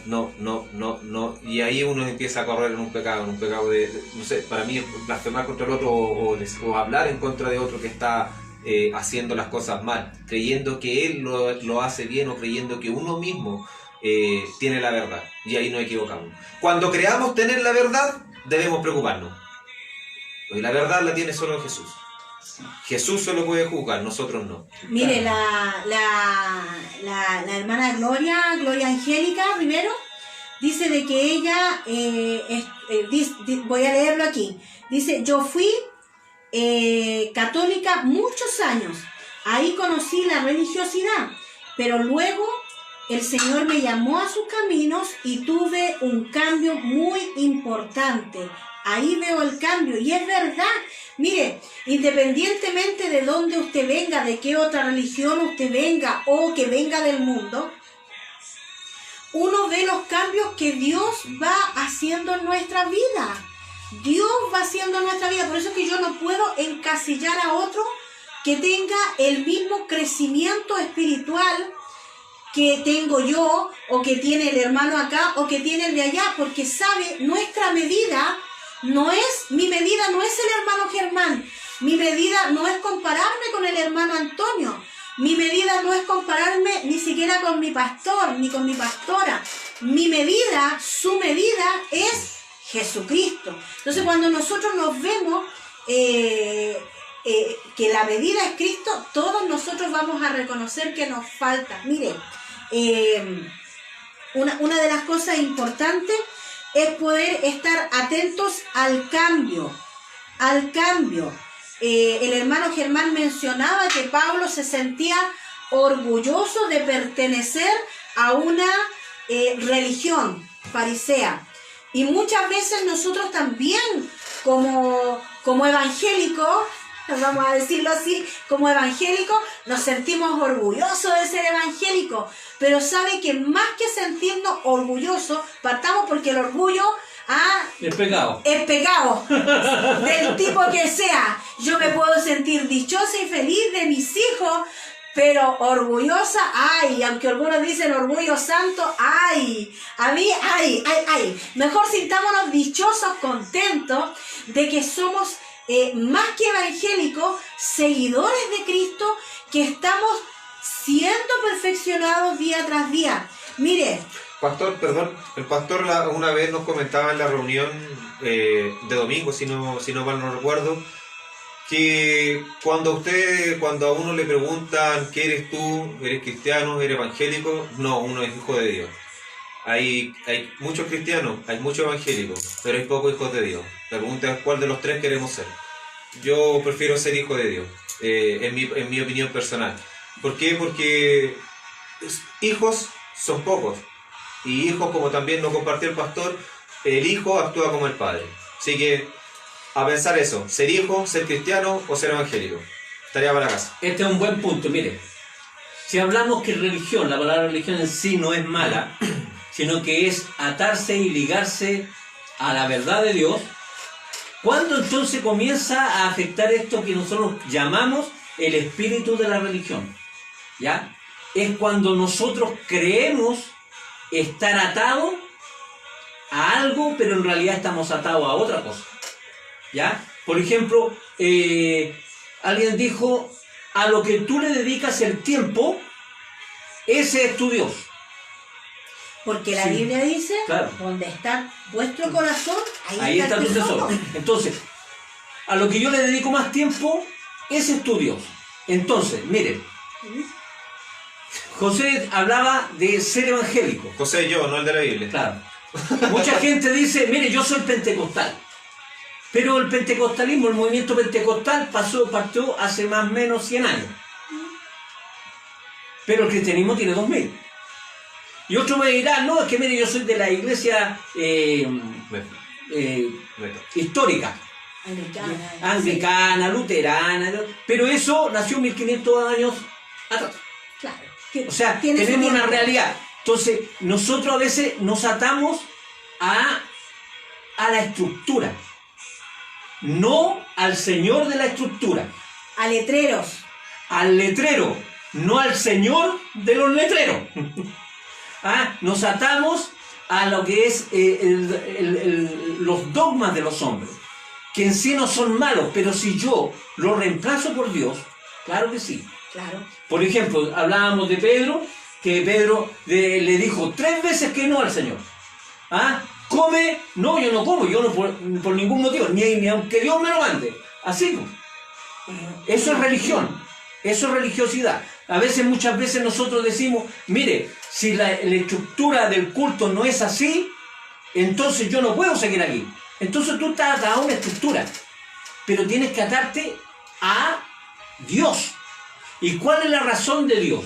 y ahí uno empieza a correr en un pecado de no sé, para mí blasfemar contra el otro o hablar en contra de otro que está haciendo las cosas mal, creyendo que él lo hace bien o creyendo que uno mismo tiene la verdad, y ahí nos equivocamos. Cuando creamos tener la verdad, debemos preocuparnos, porque la verdad la tiene solo Jesús. Jesús solo puede juzgar, nosotros no. Mire, la hermana Gloria Angélica Rivero dice de que ella, voy a leerlo aquí, dice: yo fui católica muchos años, ahí conocí la religiosidad, pero luego el Señor me llamó a sus caminos y tuve un cambio muy importante. Ahí veo el cambio, y es verdad. Mire, independientemente de dónde usted venga, de qué otra religión usted venga o que venga del mundo, uno ve los cambios que Dios va haciendo en nuestra vida. Dios va haciendo en nuestra vida. Por eso es que yo no puedo encasillar a otro que tenga el mismo crecimiento espiritual que tengo yo, o que tiene el hermano acá, o que tiene el de allá, porque sabe, nuestra medida mi medida no es el hermano Germán, mi medida no es compararme con el hermano Antonio, mi medida no es compararme ni siquiera con mi pastor, ni con mi pastora, mi medida, su medida es Jesucristo. Entonces, cuando nosotros nos vemos que la medida es Cristo, todos nosotros vamos a reconocer que nos falta. Mire, una de las cosas importantes es poder estar atentos al cambio. El hermano Germán mencionaba que Pablo se sentía orgulloso de pertenecer a una religión farisea. Y muchas veces nosotros también, como evangélicos, vamos a decirlo así, como evangélicos, nos sentimos orgullosos de ser evangélicos. Pero sabe que más que sentirnos orgullosos, partamos porque el orgullo es pecado. Es pecado, del tipo que sea. Yo me puedo sentir dichosa y feliz de mis hijos, pero orgullosa, aunque algunos dicen orgullo santo, a mí, mejor sintámonos dichosos, contentos de que somos más que evangélicos, seguidores de Cristo, que estamos siendo perfeccionados día tras día. Mire, Pastor, perdón, el pastor una vez nos comentaba en la reunión de domingo, si no mal no recuerdo, que cuando a uno le preguntan ¿qué eres tú? ¿Eres cristiano? ¿Eres evangélico? No, uno es hijo de Dios. Hay muchos cristianos, hay muchos evangélicos, pero hay pocos hijos de Dios. La pregunta es ¿cuál de los tres queremos ser? Yo prefiero ser hijo de Dios, en mi opinión personal. ¿Por qué? Porque hijos son pocos. Y hijos, como también lo compartió el pastor, el hijo actúa como el padre. Así que, a pensar eso, ser hijo, ser cristiano o ser evangélico. Tarea para la casa. Este es un buen punto, mire. Si hablamos que religión, la palabra religión en sí no es mala, sino que es atarse y ligarse a la verdad de Dios, ¿Cuándo entonces comienza a afectar esto que nosotros llamamos el espíritu de la religión? ¿Ya? Es cuando nosotros creemos estar atados a algo, pero en realidad estamos atados a otra cosa. ¿Ya? Por ejemplo, alguien dijo, a lo que tú le dedicas el tiempo, ese es tu Dios. Porque la Sí, Biblia dice, claro. donde está vuestro corazón, Ahí está tu tesoro. Entonces, a lo que yo le dedico más tiempo, ese es tu Dios. Entonces, miren, José hablaba de ser evangélico. José, yo, no el de la Biblia. Claro. Mucha gente dice, mire, yo soy pentecostal. Pero el pentecostalismo, el movimiento pentecostal partió hace más o menos 100 años. Pero el cristianismo tiene 2000. Y otro me dirá, no, es que mire, yo soy de la iglesia histórica, anglicana, luterana, pero eso nació 1500 años atrás. Claro. O sea, Tiene su tenemos una tiempo. realidad. Entonces, nosotros a veces nos atamos a la estructura, no al Señor de la estructura, A letreros. al letrero, no al Señor de los letreros. Nos atamos a lo que es los dogmas de los hombres, que en sí no son malos, pero si yo lo reemplazo por Dios, claro que sí. Claro. Por ejemplo, hablábamos de Pedro, que Pedro le dijo 3 veces que no al Señor. Come, no, yo no como, yo no por ningún motivo, ni aunque Dios me lo mande. Así, eso es religión, eso es religiosidad. A veces, muchas veces nosotros decimos, mire, si la estructura del culto no es así, entonces yo no puedo seguir aquí. Entonces tú estás atado a una estructura, pero tienes que atarte a Dios. ¿Y cuál es la razón de Dios?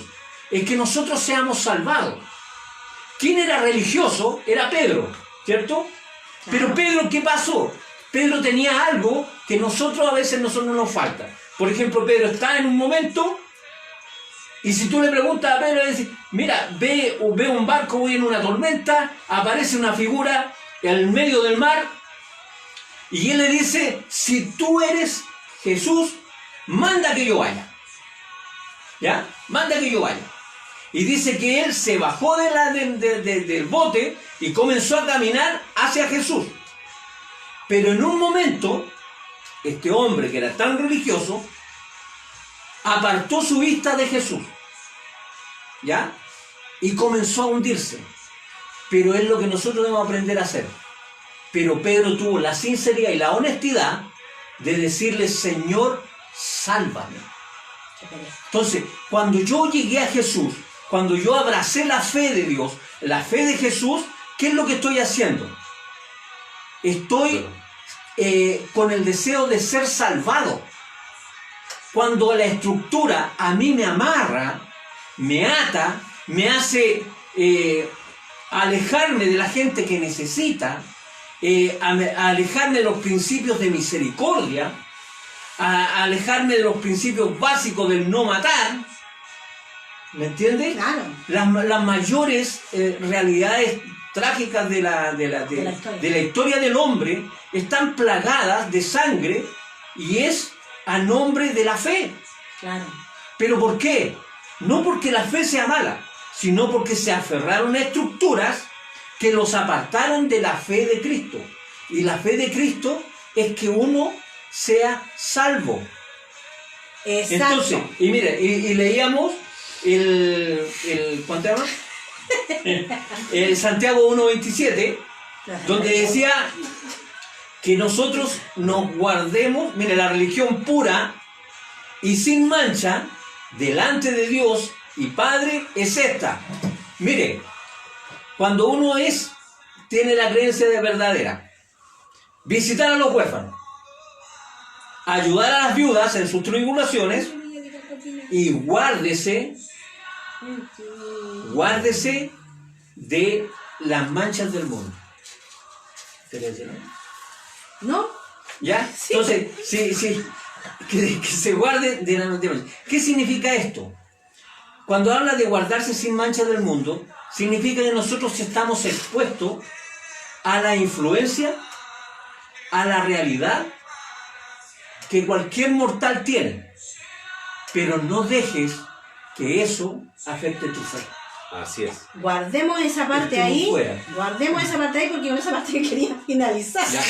Es que nosotros seamos salvados. ¿Quién era religioso? Era Pedro, ¿cierto? Pero Pedro, ¿qué pasó? Pedro tenía algo que nosotros a veces no nos falta. Por ejemplo, Pedro está en un momento y si tú le preguntas a Pedro, le dices, mira, ve un barco, voy en una tormenta, aparece una figura en medio del mar y él le dice, si tú eres Jesús, manda que yo vaya. ¿Ya? Manda que yo vaya. Y dice que él se bajó del bote y comenzó a caminar hacia Jesús. Pero en un momento, este hombre que era tan religioso, apartó su vista de Jesús. ¿Ya? Y comenzó a hundirse. Pero es lo que nosotros debemos aprender a hacer. Pero Pedro tuvo la sinceridad y la honestidad de decirle, Señor, sálvame. Entonces, cuando yo llegué a Jesús, cuando yo abracé la fe de Dios, la fe de Jesús, ¿qué es lo que estoy haciendo? Estoy con el deseo de ser salvado. Cuando la estructura a mí me amarra, me ata, me hace alejarme de la gente que necesita, alejarme de los principios de misericordia, a alejarme de los principios básicos del no matar, ¿me entiendes? Claro. Las mayores realidades trágicas de la historia del hombre están plagadas de sangre y es a nombre de la fe. Claro. ¿Pero por qué? No porque la fe sea mala, sino porque se aferraron a estructuras que los apartaron de la fe de Cristo. Y la fe de Cristo es que uno sea salvo. Exacto. Entonces, y mire, y leíamos ¿cuánto se llama? El Santiago 1:27, donde decía que nosotros nos guardemos, mire, la religión pura y sin mancha delante de Dios y Padre es esta. Mire, cuando uno tiene la creencia de verdadera, visitar a los huérfanos, ayudar a las viudas en sus tribulaciones y guárdese de las manchas del mundo. ¿No? ¿Ya? Sí. Entonces, sí, que se guarde de las manchas. ¿Qué significa esto? Cuando habla de guardarse sin manchas del mundo, significa que nosotros estamos expuestos a la influencia a la realidad que cualquier mortal tiene, pero no dejes que eso afecte tu fe. Así es. Guardemos esa parte Estuvo ahí. fuera. Guardemos esa parte ahí porque con esa parte yo quería finalizar. Ya.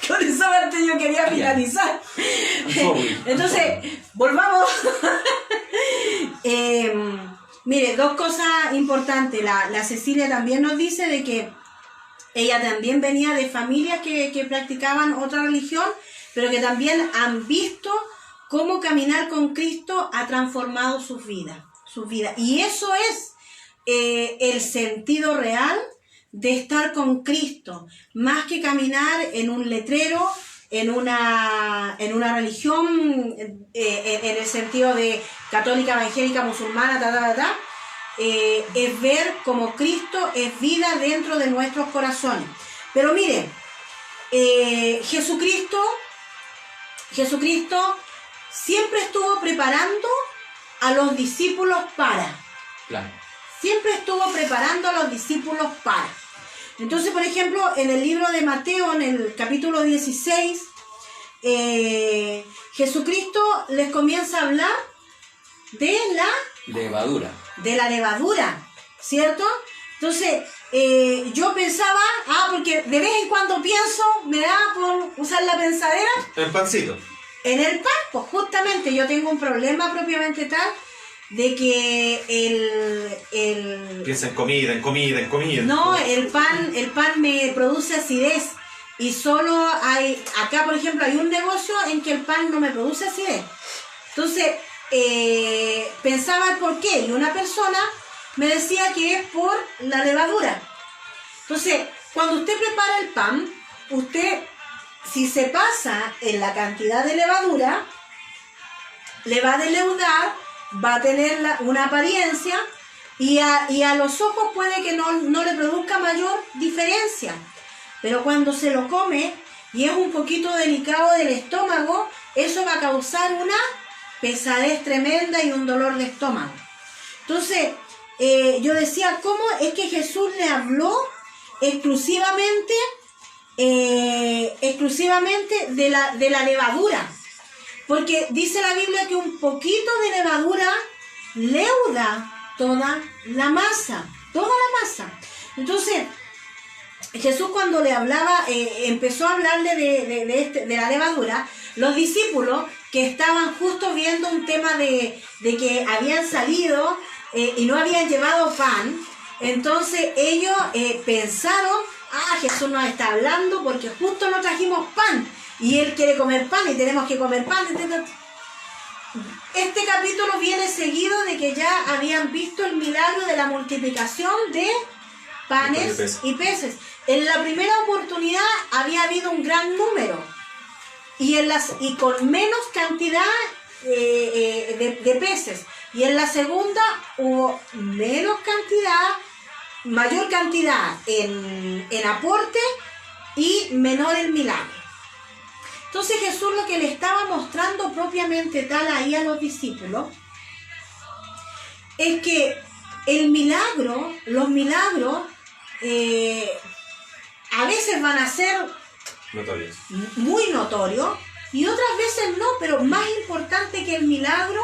Con esa parte yo quería Ya. finalizar. Sorry. Entonces, volvamos. Mire, dos cosas importantes. La Cecilia también nos dice de que ella también venía de familias que practicaban otra religión, pero que también han visto cómo caminar con Cristo ha transformado sus vidas. Y eso es el sentido real de estar con Cristo, más que caminar en un letrero, en una religión, en el sentido de católica, evangélica, musulmana, es ver cómo Cristo es vida dentro de nuestros corazones. Pero miren, Jesucristo siempre estuvo preparando a los discípulos para. Claro. Siempre estuvo preparando a los discípulos para. Entonces, por ejemplo, en el libro de Mateo, en el capítulo 16, Jesucristo les comienza a hablar de la levadura, ¿cierto? Entonces, yo pensaba, porque de vez en cuando pienso, me da por usar la pensadera. El pancito. En el pan, pues justamente yo tengo un problema propiamente tal de que Piensa en comida. No, el pan me produce acidez y solo hay, acá por ejemplo hay un negocio en que el pan no me produce acidez. Entonces, pensaba el por qué y una persona me decía que es por la levadura. Entonces, cuando usted prepara el pan, usted, si se pasa en la cantidad de levadura, le va a deleudar, va a tener una apariencia y a los ojos puede que no le produzca mayor diferencia. Pero cuando se lo come y es un poquito delicado del estómago, eso va a causar una pesadez tremenda y un dolor de estómago. Entonces, yo decía, ¿cómo es que Jesús le habló exclusivamente de la levadura? Porque dice la Biblia que un poquito de levadura leuda toda la masa. Entonces, Jesús cuando le hablaba, empezó a hablarle de la levadura, los discípulos que estaban justo viendo un tema de que habían salido y no habían llevado pan, entonces ellos pensaron, Jesús nos está hablando porque justo no trajimos pan y Él quiere comer pan y tenemos que comer pan. Este capítulo viene seguido de que ya habían visto el milagro de la multiplicación de panes y peces. En la primera oportunidad había habido un gran número y con menos cantidad de peces. Y en la segunda hubo mayor cantidad en aporte y menor el milagro. Entonces Jesús lo que le estaba mostrando propiamente tal ahí a los discípulos es que los milagros a veces van a ser Notorios. muy notorios y otras veces no, pero más importante que el milagro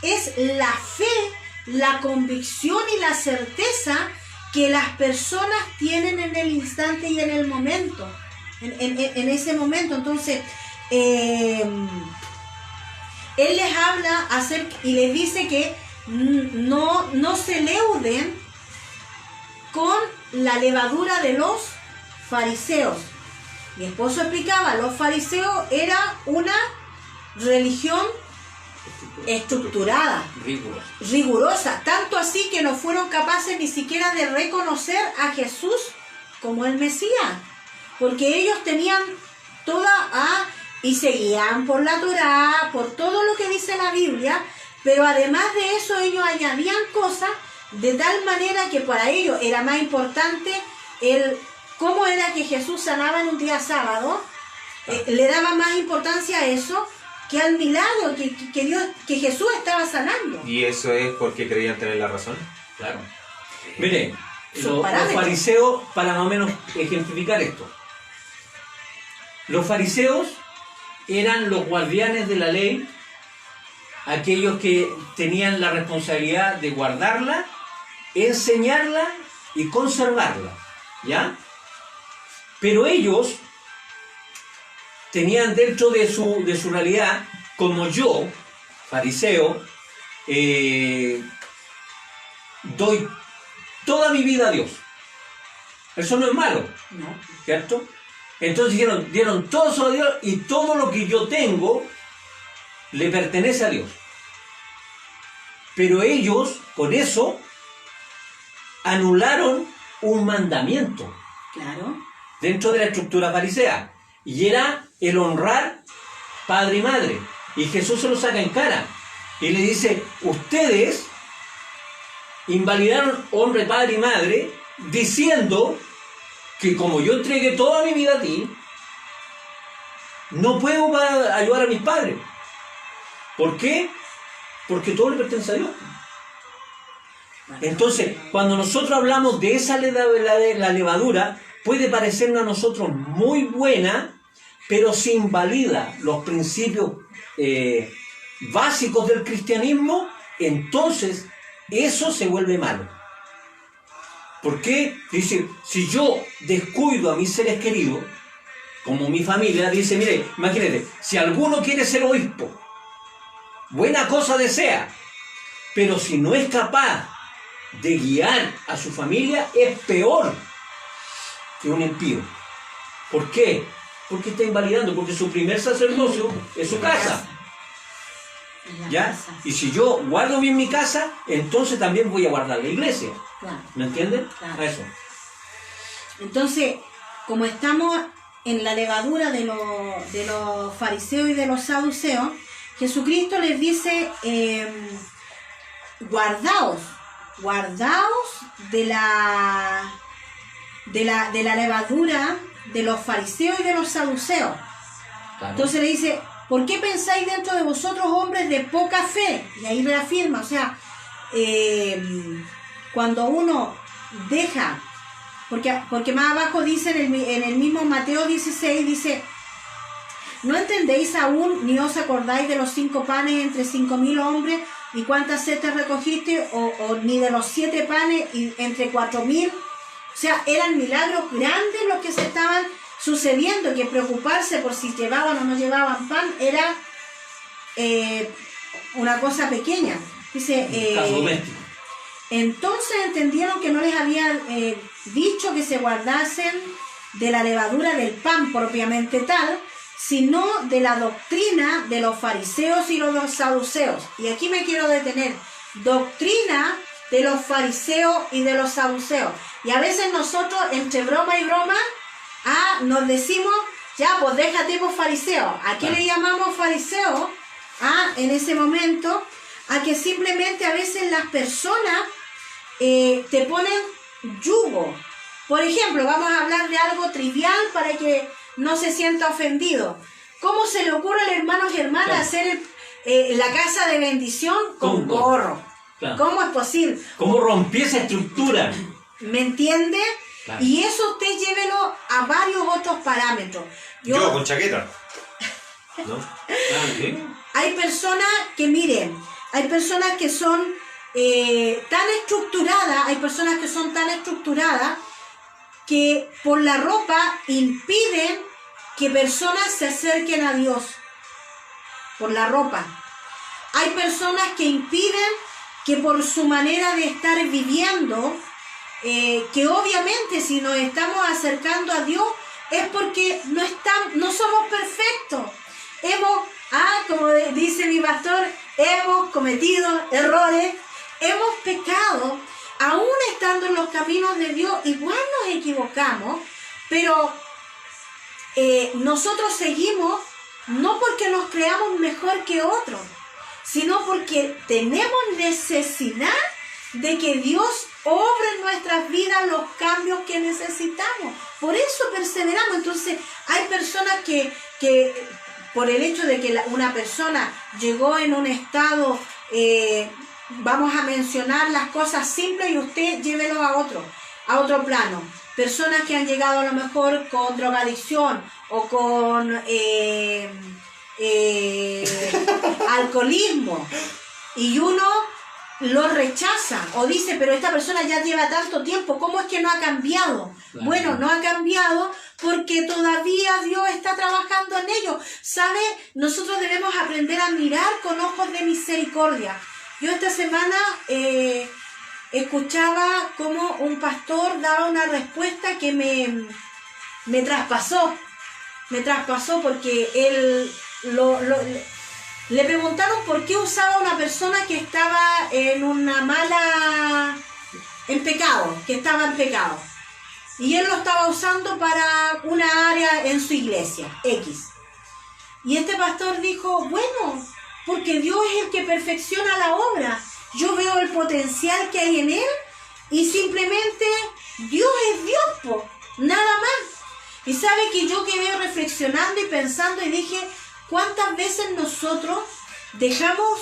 es la fe, la convicción y la certeza que las personas tienen en el instante y en el momento, en ese momento. Entonces, Él les habla y les dice que no se leuden con la levadura de los fariseos. Mi esposo explicaba, los fariseos era una religión estructurada, rigurosa, tanto así que no fueron capaces ni siquiera de reconocer a Jesús como el Mesías, porque ellos tenían y se guiaban por la Torá, por todo lo que dice la Biblia, pero además de eso ellos añadían cosas de tal manera que para ellos era más importante cómo era que Jesús sanaba en un día sábado, le daba más importancia a eso que al milagro que Jesús estaba sanando. ¿Y eso es porque creían tener la razón? Claro. Mire, los fariseos, para más o menos ejemplificar esto, Los fariseos eran los guardianes de la ley, aquellos que tenían la responsabilidad de guardarla, enseñarla y conservarla, ¿ya? Pero ellos tenían dentro de su realidad, como yo, fariseo, doy toda mi vida a Dios. Eso no es malo, No. ¿cierto? Entonces dieron todo eso a Dios y todo lo que yo tengo le pertenece a Dios. Pero ellos, con eso, anularon un mandamiento Claro. dentro de la estructura farisea, y era el honrar padre y madre. Y Jesús se lo saca en cara y le dice: ustedes invalidaron honra padre y madre diciendo que como yo entregué toda mi vida a ti, no puedo ayudar a mis padres. ¿Por qué? Porque todo le pertenece a Dios. Entonces, cuando nosotros hablamos de esa la levadura, puede parecernos a nosotros muy buena, pero si invalida los principios básicos del cristianismo, entonces eso se vuelve malo. ¿Por qué? Dice, si yo descuido a mis seres queridos, como mi familia, dice, mire, imagínate, si alguno quiere ser obispo, buena cosa desea, pero si no es capaz de guiar a su familia, es peor que un impío. ¿Por qué? Porque está invalidando, porque su primer sacerdocio es su casa. ¿Ya? Y si yo guardo bien mi casa, entonces también voy a guardar la iglesia. Claro. ¿Me entienden? Claro. Eso. Entonces, como estamos en la levadura de los fariseos y de los saduceos, Jesucristo les dice, guardaos de la levadura de los fariseos y de los saduceos. Claro. Entonces le dice, ¿por qué pensáis dentro de vosotros hombres de poca fe? Y ahí reafirma, o sea, cuando uno deja, porque más abajo dice en el mismo Mateo 16, dice, ¿no entendéis aún ni os acordáis de los 5 panes entre 5.000 hombres y cuántas cestas recogiste, o ni de los 7 panes y entre 4.000? O sea, eran milagros grandes los que se estaban sucediendo, que preocuparse por si llevaban o no llevaban pan era una cosa pequeña. Dice, Caso doméstico. entonces entendieron que no les había dicho que se guardasen de la levadura del pan propiamente tal, sino de la doctrina de los fariseos y los saduceos. Y aquí me quiero detener. Doctrina de los fariseos y de los saduceos. Y a veces nosotros, entre broma y broma, nos decimos, ya, pues déjate por fariseo. ¿A qué le llamamos fariseo? En ese momento, a que simplemente a veces las personas te ponen yugo. Por ejemplo, vamos a hablar de algo trivial para que no se sienta ofendido. ¿Cómo se le ocurre al hermanos y hermanas hacer la casa de bendición con gorro? Claro. ¿Cómo es posible? ¿Cómo rompí esa estructura? ¿Me entiende? Claro. Y eso usted llévelo a varios otros parámetros. Yo con chaqueta. ¿No? ¿Sí? Hay personas que, miren, hay personas que son tan estructuradas que por la ropa impiden que personas se acerquen a Dios. Por la ropa. Hay personas que impiden que por su manera de estar viviendo, que obviamente si nos estamos acercando a Dios es porque no somos perfectos. Como dice mi pastor, hemos cometido errores, hemos pecado, aún estando en los caminos de Dios, igual nos equivocamos, pero nosotros seguimos no porque nos creamos mejor que otros, sino porque tenemos necesidad de que Dios obre en nuestras vidas los cambios que necesitamos. Por eso perseveramos. Entonces, hay personas que por el hecho de que una persona llegó en un estado, vamos a mencionar las cosas simples y usted llévelo a otro plano. personas que han llegado a lo mejor con drogadicción o con alcoholismo, y uno lo rechaza o dice, pero esta persona ya lleva tanto tiempo, ¿cómo es que no ha cambiado? Claro. Bueno, no ha cambiado porque todavía Dios está trabajando en ello. ¿Sabe? Nosotros debemos aprender a mirar con ojos de misericordia. Yo esta semana escuchaba cómo un pastor daba una respuesta que me traspasó. Me traspasó porque él le preguntaron por qué usaba una persona que estaba en pecado, que estaba en pecado. Y él lo estaba usando para una área en su iglesia, X. Y este pastor dijo, bueno, porque Dios es el que perfecciona la obra. Yo veo el potencial que hay en él y simplemente Dios es Dios, po, nada más. Y sabe que yo quedé reflexionando y pensando y dije, ¿cuántas veces nosotros dejamos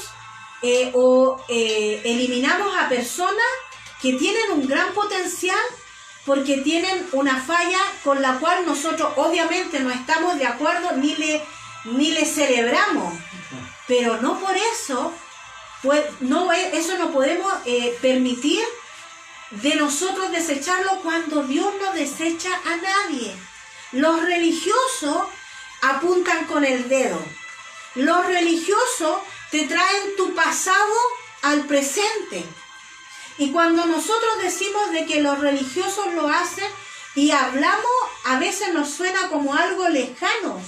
eliminamos a personas que tienen un gran potencial porque tienen una falla con la cual nosotros obviamente no estamos de acuerdo ni le celebramos? Pero no por eso, pues, eso no podemos permitir de nosotros desecharlo cuando Dios no desecha a nadie. Los religiosos apuntan con el dedo. Los religiosos te traen tu pasado al presente. Y cuando nosotros decimos de que los religiosos lo hacen y hablamos, a veces nos suena como algo lejano.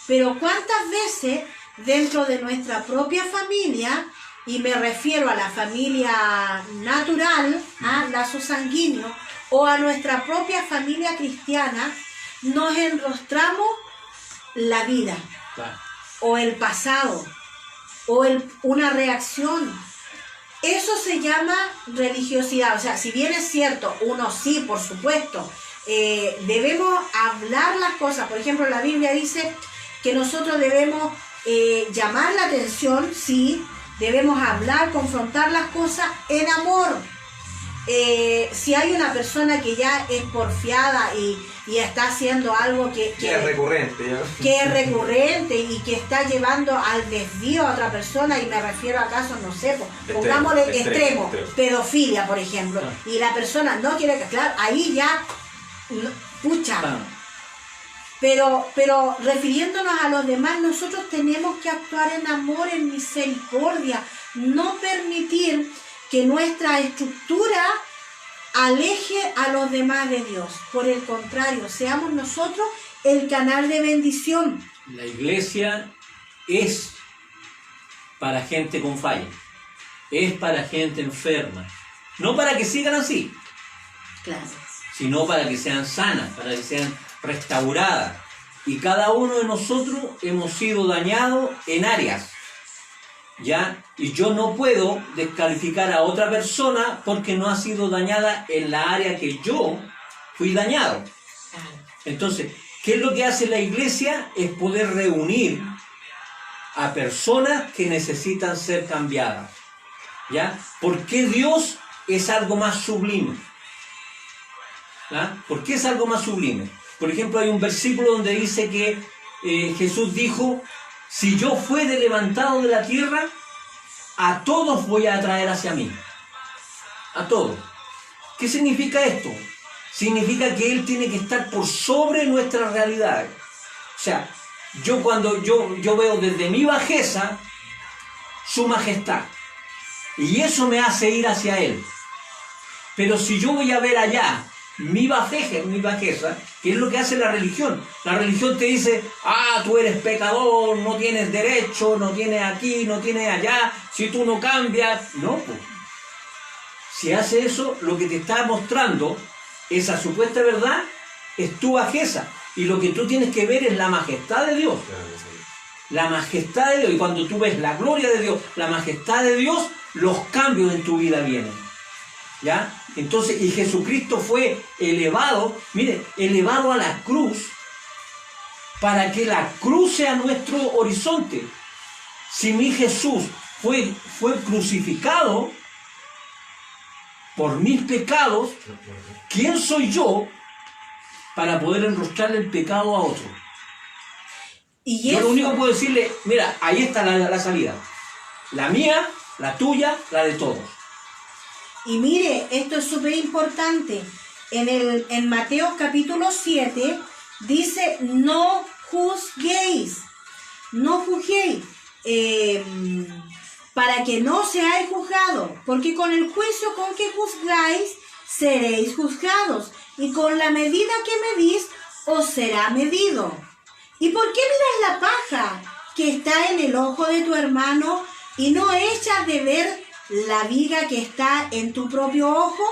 Pero ¿cuántas veces dentro de nuestra propia familia, y me refiero a la familia natural, a lazo sanguíneo, o a nuestra propia familia cristiana, nos enrostramos la vida, Claro. o el pasado, o una reacción? Eso se llama religiosidad. O sea, si bien es cierto, uno sí, por supuesto, debemos hablar las cosas. Por ejemplo, la Biblia dice que nosotros debemos llamar la atención, sí, debemos hablar, confrontar las cosas en amor. Si hay una persona que ya es porfiada y está haciendo algo que es recurrente, ¿ya? que es recurrente y que está llevando al desvío a otra persona, y me refiero a casos, no sé, pongámosle extremo, pedofilia, por ejemplo, y la persona no quiere, claro, ahí ya, pucha. Claro. Pero refiriéndonos a los demás, nosotros tenemos que actuar en amor, en misericordia, no permitir que nuestra estructura aleje a los demás de Dios. Por el contrario, seamos nosotros el canal de bendición. La iglesia es para gente con falla, es para gente enferma, no para que sigan así, Claro. sino para que sean sanas, para que sean restauradas. Y cada uno de nosotros hemos sido dañados en áreas, ¿ya? Y yo no puedo descalificar a otra persona porque no ha sido dañada en la área que yo fui dañado. Claro. Entonces, ¿qué es lo que hace la iglesia? Es poder reunir a personas que necesitan ser cambiadas, ¿ya? ¿Por qué Dios es algo más sublime? ¿Ah? ¿Por qué es algo más sublime? Por ejemplo, hay un versículo donde dice que Jesús dijo, si yo fuere levantado de la tierra, a todos voy a atraer hacia mí. A todos. ¿Qué significa esto? Significa que Él tiene que estar por sobre nuestras realidades. O sea, cuando yo veo desde mi bajeza su majestad, y eso me hace ir hacia Él. Pero si yo voy a ver allá mi bajeza, ¿qué es lo que hace la religión? La religión te dice, tú eres pecador, no tienes derecho, no tienes aquí, no tienes allá, si tú no cambias. No, pues. Si hace eso, lo que te está mostrando, esa supuesta verdad, es tu bajeza. Y lo que tú tienes que ver es la majestad de Dios. La majestad de Dios. Y cuando tú ves la gloria de Dios, la majestad de Dios, los cambios en tu vida vienen. ¿Ya? Entonces, y Jesucristo fue elevado, mire, elevado a la cruz, para que la cruz sea nuestro horizonte. Si mi Jesús fue crucificado por mis pecados, ¿quién soy yo para poder enrostrarle el pecado a otro. Y Yo eso, lo único que puedo decirle, mira, ahí está la salida. La mía, la tuya, la de todos. y mire, esto es súper importante. En Mateo capítulo 7 dice, no juzguéis, no juzguéis, para que no seáis juzgados, porque con el juicio con que juzgáis, seréis juzgados, y con la medida que medís, os será medido. ¿Y por qué miras la paja que está en el ojo de tu hermano y no echas de ver la viga que está en tu propio ojo?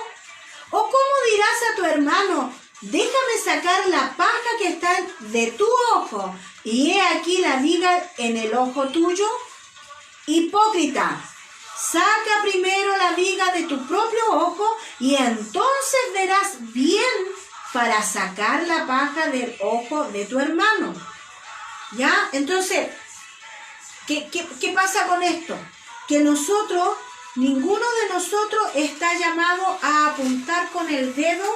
¿O cómo dirás a tu hermano, déjame sacar la paja que está de tu ojo y he aquí la viga en el ojo tuyo? Hipócrita, saca primero la viga de tu propio ojo y entonces verás bien para sacar la paja del ojo de tu hermano. ¿Ya? Entonces, ¿qué pasa con esto? Que nosotros, ninguno de nosotros está llamado a apuntar con el dedo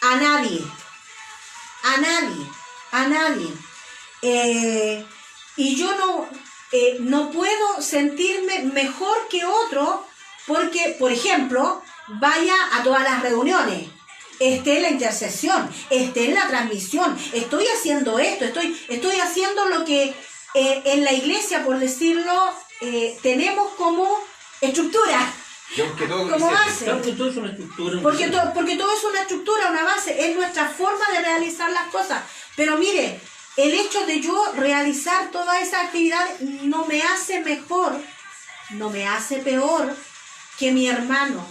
a nadie. A nadie. A nadie. Y yo no puedo sentirme mejor que otro porque, por ejemplo, vaya a todas las reuniones, esté en la intercesión, esté en la transmisión, estoy haciendo esto, estoy haciendo lo que en la iglesia, por decirlo, tenemos como estructura, como base. Claro que todo es una estructura. Porque todo es una estructura, una base, es nuestra forma de realizar las cosas. Pero mire, el hecho de yo realizar toda esa actividad no me hace mejor, no me hace peor que mi hermano,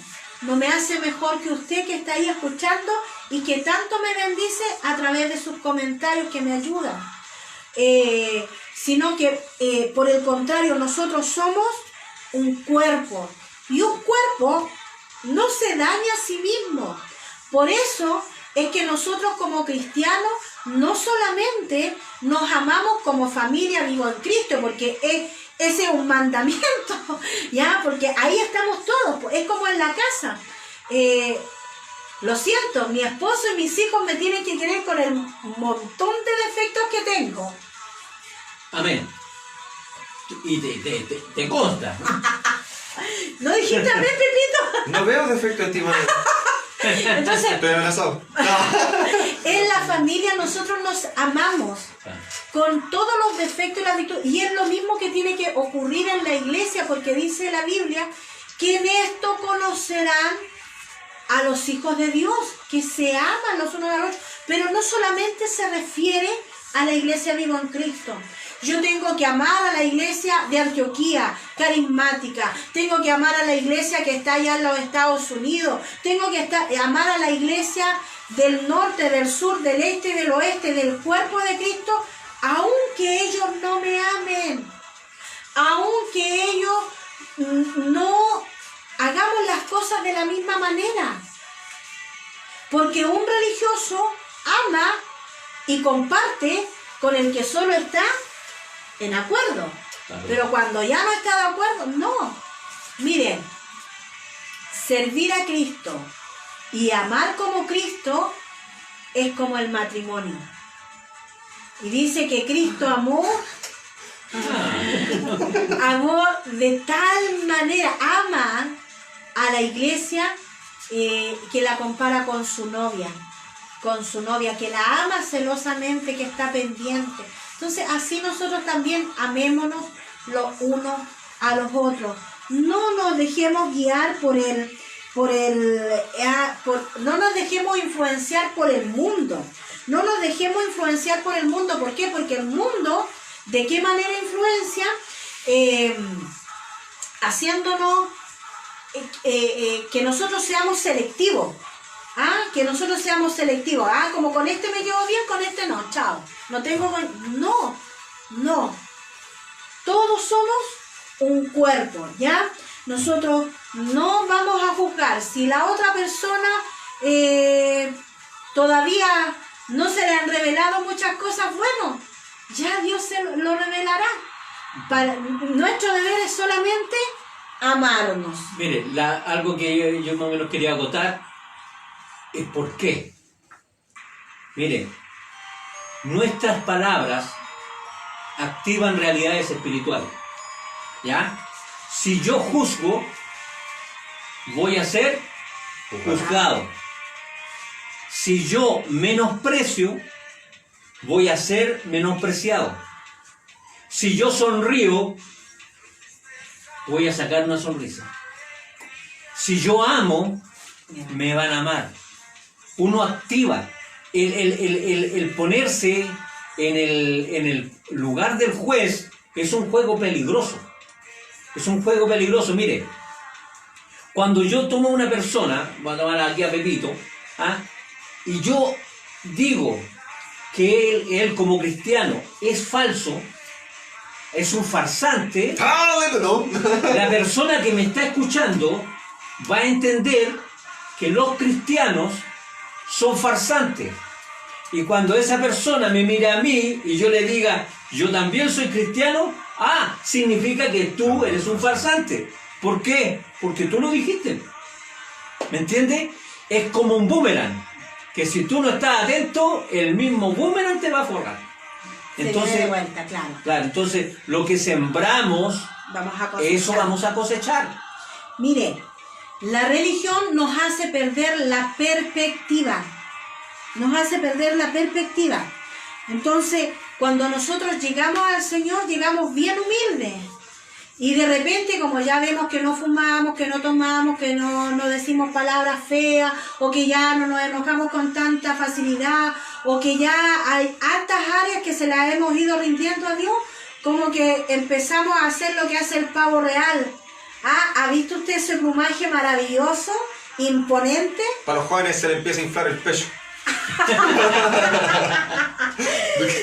no me hace mejor que usted que está ahí escuchando y que tanto me bendice a través de sus comentarios que me ayudan. Sino que por el contrario, nosotros somos un cuerpo y un cuerpo no se daña a sí mismo. Por eso es que nosotros como cristianos no solamente nos amamos como familia vivo en Cristo, porque ese es un mandamiento, ¿ya? Porque ahí estamos todos, pues, es como en la casa. Lo siento, mi esposo y mis hijos me tienen que querer con el montón de defectos que tengo. Amén. Y te consta, ¿no? ¿No dijiste amén, Pepito? No veo defecto en ti, Manuel. Entonces, Estoy amenazado. en la familia nosotros nos amamos con todos los defectos y las virtudes. Y es lo mismo que tiene que ocurrir en la iglesia, porque dice la Biblia que en esto conocerán a los hijos de Dios, que se aman los unos a los otros. Pero no solamente se refiere a la iglesia viva en Cristo. Yo tengo que amar a la iglesia de Antioquía, carismática. Tengo que amar a la iglesia que está allá en los Estados Unidos. Tengo que amar a la iglesia del norte, del sur, del este y del oeste, del cuerpo de Cristo, aunque ellos no me amen. Aunque ellos no hagamos las cosas de la misma manera. Porque un religioso ama y comparte con el que solo está en acuerdo. Claro. Pero cuando ya no está de acuerdo, no. Miren, servir a Cristo y amar como Cristo es como el matrimonio. Y dice que Cristo amó de tal manera, ama a la iglesia que la compara con su novia, que la ama celosamente, que está pendiente. Entonces, así nosotros también amémonos los unos a los otros. No nos dejemos guiar no nos dejemos influenciar por el mundo. No nos dejemos influenciar por el mundo. ¿Por qué? Porque el mundo, ¿de qué manera influencia? Haciéndonos que nosotros seamos selectivos. Que nosotros seamos selectivos. Como con este me llevo bien, con este no, chao. No. Todos somos un cuerpo, ¿ya? Nosotros no vamos a juzgar. Si la otra persona todavía no se le han revelado muchas cosas, bueno, ya Dios se lo revelará. Nuestro deber es solamente amarnos. Mire, algo que yo más o menos quería acotar es por qué. Mire, nuestras palabras activan realidades espirituales. ¿Ya? Si yo juzgo, voy a ser juzgado. Si yo menosprecio, voy a ser menospreciado. Si yo sonrío, voy a sacar una sonrisa. Si yo amo, me van a amar. Uno activa el ponerse en el lugar del juez. Es un juego peligroso. Es un juego peligroso. Mire, cuando yo tomo a una persona, voy a tomar aquí a Pepito, ¿ah? Y yo digo que él como cristiano es falso, es un farsante, la persona que me está escuchando va a entender que los cristianos son farsantes. Y cuando esa persona me mira a mí y yo le diga, yo también soy cristiano, significa que tú eres un farsante. ¿Por qué? Porque tú lo dijiste. ¿Me entiendes? Es como un boomerang, que si tú no estás atento, el mismo boomerang te va a forrar. Entonces, de vuelta, claro. Entonces lo que sembramos, eso vamos a cosechar. Mire, la religión nos hace perder la perspectiva. Nos hace perder la perspectiva. Entonces, cuando nosotros llegamos al Señor, llegamos bien humildes. Y de repente, como ya vemos que no fumamos, que no tomamos, que no decimos palabras feas, o que ya no nos enojamos con tanta facilidad, o que ya hay altas áreas que se las hemos ido rindiendo a Dios, como que empezamos a hacer lo que hace el pavo real. ¿Ha visto usted ese plumaje maravilloso, imponente? Para los jóvenes se le empieza a inflar el pecho.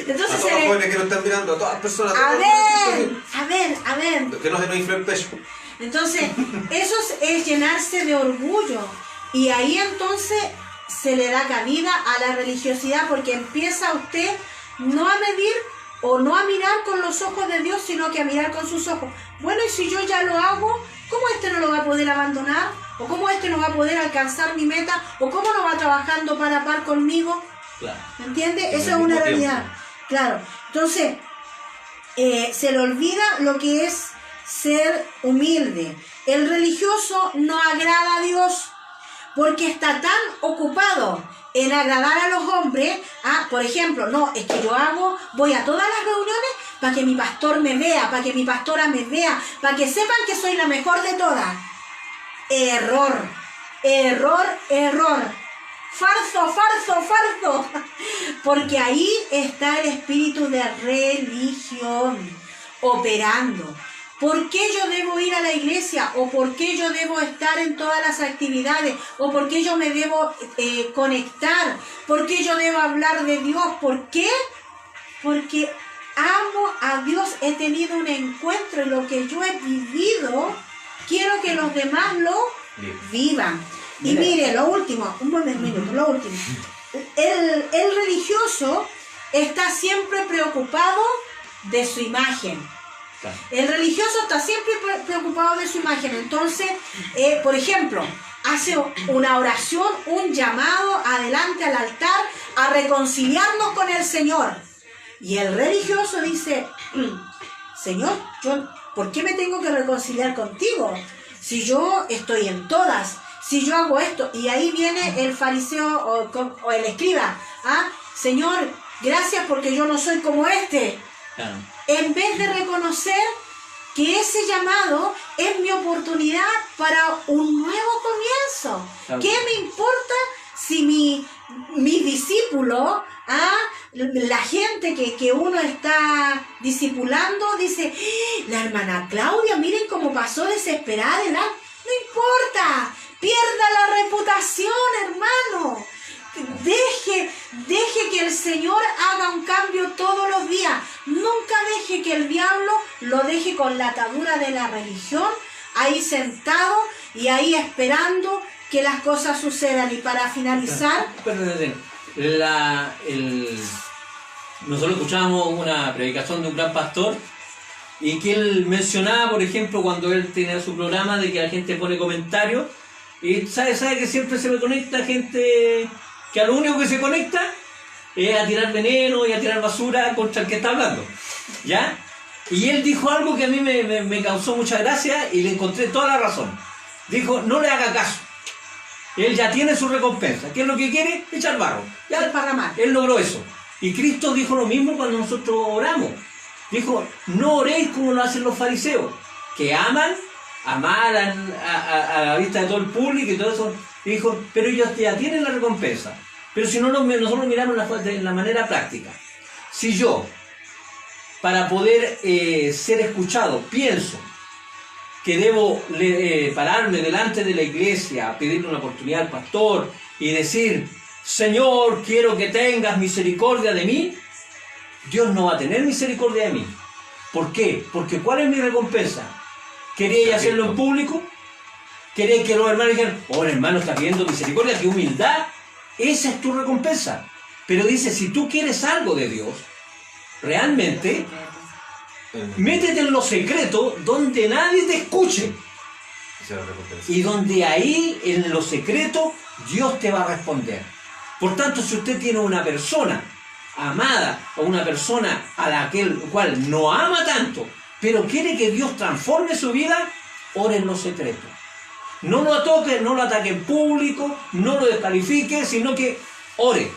Entonces, a todos los jóvenes que nos están mirando, a todas las personas. A ver. Que no se nos infle el pecho. Entonces, eso es llenarse de orgullo. Y ahí entonces se le da cabida a la religiosidad, porque empieza usted no a medir o no a mirar con los ojos de Dios, sino que a mirar con sus ojos. Bueno, y si yo ya lo hago, ¿cómo este no lo va a poder abandonar? ¿O cómo este no va a poder alcanzar mi meta? ¿O cómo no va trabajando para a par conmigo? Claro. ¿Me entiende? Eso es una realidad. Claro. Entonces, se le olvida lo que es ser humilde. El religioso no agrada a Dios porque está tan ocupado en agradar a los hombres. Por ejemplo, no, es que voy a todas las reuniones para que mi pastor me vea, para que mi pastora me vea, para que sepan que soy la mejor de todas. Error. Farso. Porque ahí está el espíritu de religión operando. ¿Por qué yo debo ir a la iglesia? ¿O por qué yo debo estar en todas las actividades? ¿O por qué yo me debo conectar? ¿Por qué yo debo hablar de Dios? ¿Por qué? Porque amo a Dios, he tenido un encuentro y lo que yo he vivido, quiero que los demás lo vivan. Y mire, lo último, un buen minuto, lo último. El religioso está siempre preocupado de su imagen. El religioso está siempre preocupado de su imagen. Entonces, por ejemplo, hace una oración, un llamado adelante al altar a reconciliarnos con el Señor. Y el religioso dice, Señor, ¿por qué me tengo que reconciliar contigo? Si yo estoy en todas, si yo hago esto. Y ahí viene el fariseo o el escriba. Señor, gracias porque yo no soy como este. Claro. En vez de reconocer que ese llamado es mi oportunidad para un nuevo comienzo. Claro. ¿Qué me importa si mis discípulos, la gente que uno está discipulando, dice, la hermana Claudia, miren cómo pasó desesperada, no importa, pierda la reputación, hermano. Deje que el Señor haga un cambio todos los días. Nunca deje que el diablo lo deje con la atadura de la religión, ahí sentado y ahí esperando que las cosas sucedan. Y para finalizar... Nosotros escuchábamos una predicación de un gran pastor y que él mencionaba, por ejemplo, cuando él tenía su programa, de que la gente pone comentarios y sabe que siempre se me conecta gente que a lo único que se conecta es a tirar veneno y a tirar basura contra el que está hablando. ¿Ya? Y él dijo algo que a mí me causó mucha gracia y le encontré toda la razón. Dijo, no le haga caso. Él ya tiene su recompensa. ¿Qué es lo que quiere? Echar barro. Ya, Desparramar. él logró eso. Y Cristo dijo lo mismo cuando nosotros oramos. Dijo, no oréis como lo hacen los fariseos, que aman a la vista de todo el público y todo eso. Y dijo, pero ellos ya tienen la recompensa. Pero si no, nosotros miramos en la manera práctica. Si yo, para poder ser escuchado, pienso que debo pararme delante de la iglesia, pedirle una oportunidad al pastor y decir, Señor, quiero que tengas misericordia de mí, Dios no va a tener misericordia de mí. ¿Por qué? Porque ¿cuál es mi recompensa? ¿Queréis hacerlo en público? ¿Queréis que los hermanos digan, oh, el hermano está pidiendo misericordia, qué humildad? Esa es tu recompensa. Pero dice, si tú quieres algo de Dios, realmente, métete en lo secreto donde nadie te escuche. Y donde ahí, en lo secreto, Dios te va a responder. Por tanto, si usted tiene una persona amada o una persona a la cual no ama tanto, pero quiere que Dios transforme su vida, ore en lo secreto. No lo toque, no lo ataque en público, no lo descalifique, sino que ore.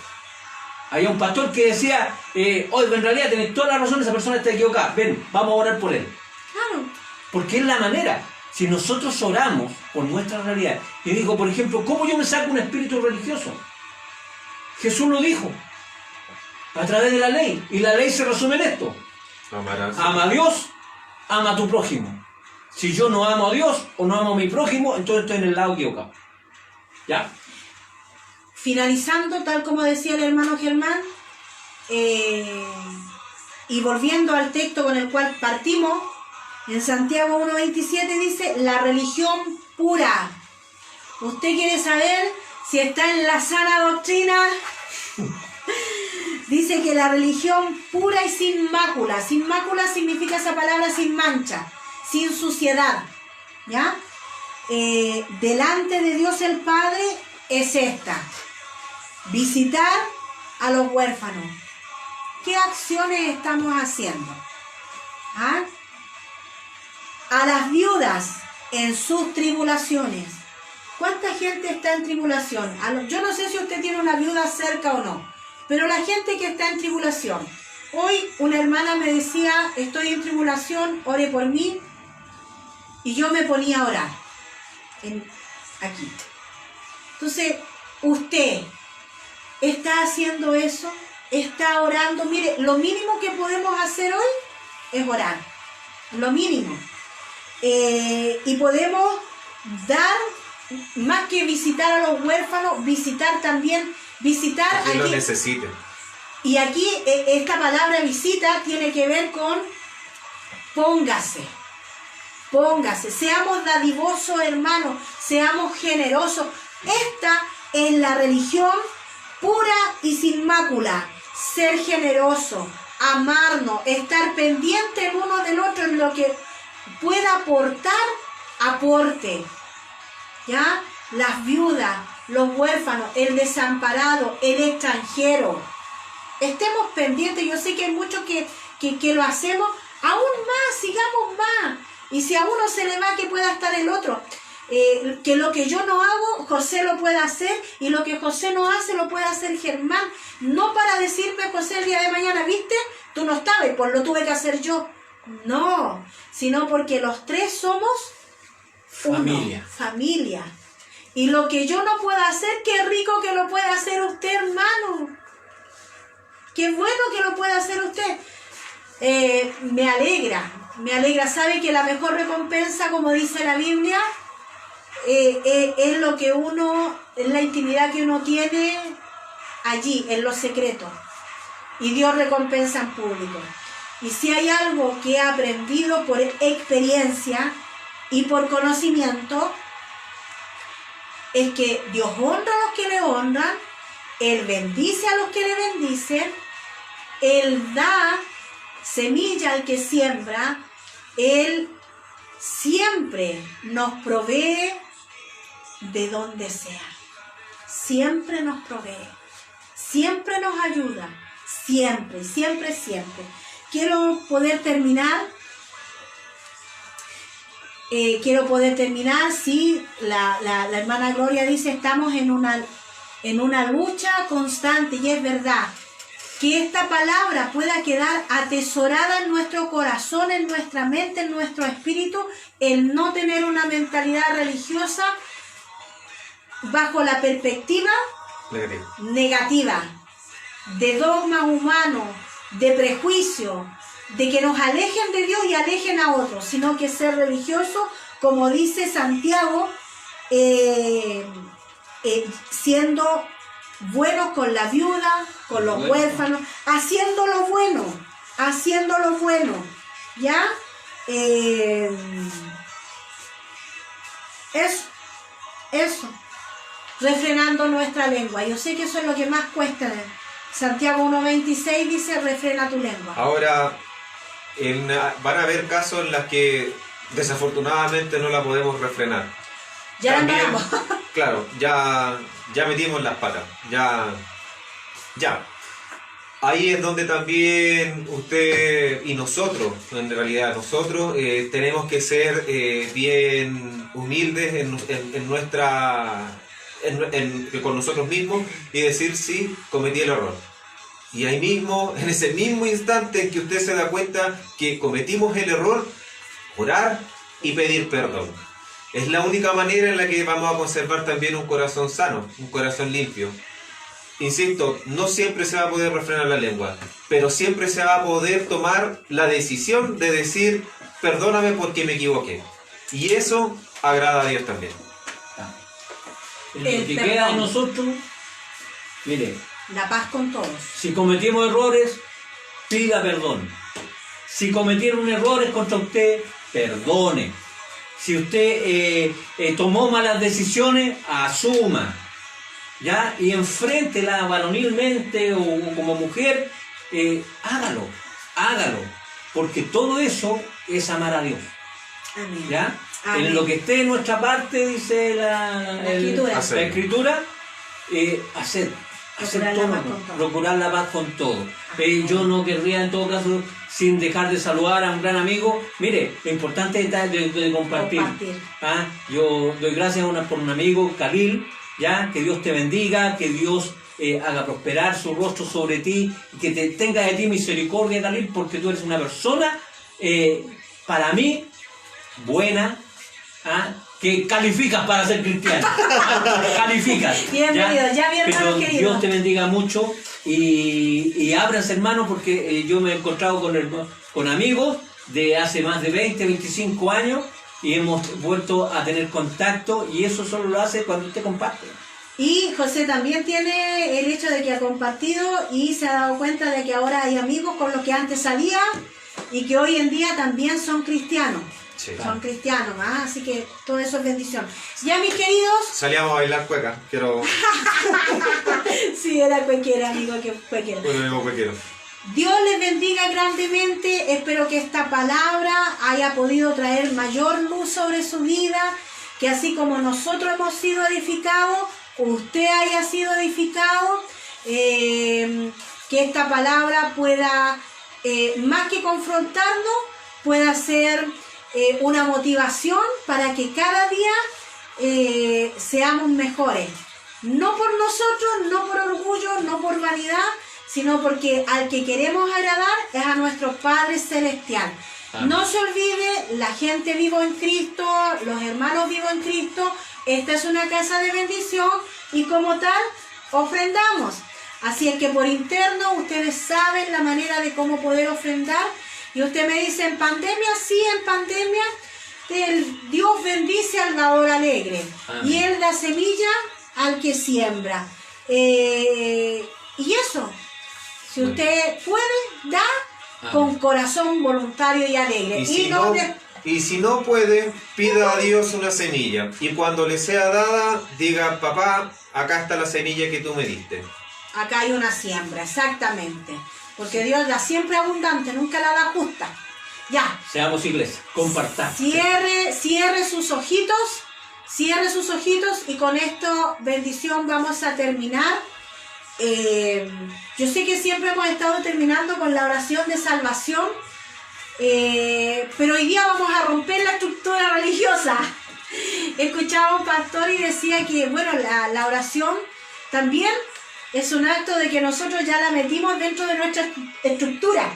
Había un pastor que decía, oye, en realidad tenés toda la razón, esa persona está equivocada, ven, vamos a orar por él. Claro. Porque es la manera. Si nosotros oramos por nuestra realidad, y digo, por ejemplo, ¿cómo yo me saco un espíritu religioso? Jesús lo dijo, a través de la ley, y la ley se resume en esto. Ama a Dios, ama a tu prójimo. Si yo no amo a Dios o no amo a mi prójimo, entonces estoy en el lado equivocado. ¿Ya? Finalizando, tal como decía el hermano Germán, y volviendo al texto con el cual partimos, en Santiago 1.27 dice, la religión pura. ¿Usted quiere saber si está en la sana doctrina? Dice que la religión pura y sin mácula. Sin mácula significa esa palabra sin mancha, sin suciedad. ¿Ya? Delante de Dios el Padre es esta. Visitar a los huérfanos. ¿Qué acciones estamos haciendo? ¿Ah? A las viudas en sus tribulaciones. ¿Cuánta gente está en tribulación? Yo no sé si usted tiene una viuda cerca o no, pero la gente que está en tribulación. Hoy una hermana me decía, estoy en tribulación, ore por mí, y yo me ponía a orar. Aquí. Entonces, usted está haciendo eso, está orando. Mire, lo mínimo que podemos hacer hoy es orar. Lo mínimo. Y podemos dar, más que visitar a los huérfanos, visitar a quien lo quien necesite. Y aquí esta palabra visita tiene que ver con póngase, seamos dadivosos, hermanos, seamos generosos. Esta es la religión pura y sin mácula, ser generoso, amarnos, estar pendiente el uno del otro en lo que pueda aportar, aporte. ¿Ya? Las viudas, los huérfanos, el desamparado, el extranjero. Estemos pendientes. Yo sé que hay muchos que lo hacemos, aún más, sigamos más. Y si a uno se le va, que pueda estar el otro. Que lo que yo no hago, José lo puede hacer, y lo que José no hace, lo puede hacer Germán. No para decirme, José, el día de mañana, ¿viste? Tú no estabas, pues lo tuve que hacer yo. No, sino porque los tres somos familia. Y lo que yo no puedo hacer, qué rico que lo pueda hacer usted, hermano. Qué bueno que lo pueda hacer usted. Me alegra. Sabe que la mejor recompensa, como dice la Biblia, es lo que es la intimidad que uno tiene allí, en lo secreto. Y Dios recompensa en público. Y si hay algo que he aprendido por experiencia y por conocimiento, es que Dios honra a los que le honran, Él bendice a los que le bendicen, Él da semilla al que siembra, Él siempre nos provee de donde sea. Siempre nos provee. siempre nos ayuda. Siempre, siempre, siempre. Quiero poder terminar. Sí, la hermana Gloria dice, estamos en una lucha constante, y es verdad. Que esta palabra pueda quedar atesorada en nuestro corazón, en nuestra mente, en nuestro espíritu, el no tener una mentalidad religiosa bajo la perspectiva negativa, de dogmas humanos, de prejuicio, de que nos alejen de Dios y alejen a otros, sino que ser religioso, como dice Santiago, siendo buenos con la viuda, con los huérfanos, haciendo lo bueno, ¿ya? Eso, refrenando nuestra lengua. Yo sé que eso es lo que más cuesta. Santiago 1.26 dice, refrena tu lengua. Ahora, van a haber casos en los que desafortunadamente no la podemos refrenar. Ya también, la andamos. Claro, ya metimos las patas. Ya. Ahí es donde también usted y nosotros, en realidad nosotros, tenemos que ser bien humildes con nosotros mismos y decir, sí, cometí el error. Y ahí mismo, en ese mismo instante en que usted se da cuenta que cometimos el error, orar y pedir perdón. Es la única manera en la que vamos a conservar también un corazón sano, un corazón limpio. Insisto, no siempre se va a poder refrenar la lengua, pero siempre se va a poder tomar la decisión de decir, perdóname porque me equivoqué. Y eso agrada a Dios también. En lo que queda de nosotros, mire, la paz con todos. si cometimos errores, pida perdón. Si cometieron errores contra usted, perdone. Si usted tomó malas decisiones, asuma. ¿Ya? Y enfréntela varonilmente o como mujer, hágalo, porque todo eso es amar a Dios. Amén. ¿Ya? Amén. En lo que esté en nuestra parte, dice la Escritura, hacer procurar la paz con todo. Yo no querría en todo caso, sin dejar de saludar a un gran amigo. Mire, lo importante es de compartir. Yo doy gracias por un amigo, Khalil. ¿Ya? Que Dios te bendiga, que Dios haga prosperar su rostro sobre ti y que te tenga de ti misericordia, Khalil, porque tú eres una persona, para mí, buena, que calificas para ser cristiano. Calificas. Bienvenido, ya mi hermano Pero querido. Dios te bendiga mucho y ábranse, hermano, porque yo me he encontrado con amigos de hace más de 20, 25 años. Y hemos vuelto a tener contacto, y eso solo lo hace cuando usted comparte. Y José también tiene el hecho de que ha compartido y se ha dado cuenta de que ahora hay amigos con los que antes salía y que hoy en día también son cristianos. Sí. Son cristianos, así que todo eso es bendición. Ya, mis queridos. Salíamos a bailar cueca, Sí, era cualquiera, amigo, que cualquiera. Bueno, amigo cuequero. Dios les bendiga grandemente. Espero que esta palabra haya podido traer mayor luz sobre su vida, que así como nosotros hemos sido edificados, usted haya sido edificado, que esta palabra pueda, más que confrontarnos, pueda ser una motivación para que cada día seamos mejores. No por nosotros, no por orgullo, no por vanidad, sino porque al que queremos agradar es a nuestro Padre Celestial. Amén. No se olvide, la gente vivo en Cristo, los hermanos vivos en Cristo, esta es una casa de bendición y como tal, ofrendamos. Así es que por interno ustedes saben la manera de cómo poder ofrendar. Y usted me dice, ¿en pandemia? Sí, en pandemia. Dios bendice al dador alegre. Amén. Y Él da semilla al que siembra. Y eso. Si usted puede, da con corazón voluntario y alegre. Y si no puede, pida a Dios una semilla. Y cuando le sea dada, diga, papá, acá está la semilla que tú me diste. Acá hay una siembra, exactamente. Porque Dios da siempre abundante, nunca la da justa. Ya. Seamos iglesia, compartamos. Cierre sus ojitos y con esto, bendición, vamos a terminar. yo sé que siempre hemos estado terminando con la oración de salvación, pero hoy día vamos a romper la estructura religiosa. Escuchaba a un pastor y decía que, bueno, la oración también es un acto de que nosotros ya la metimos dentro de nuestra estructura.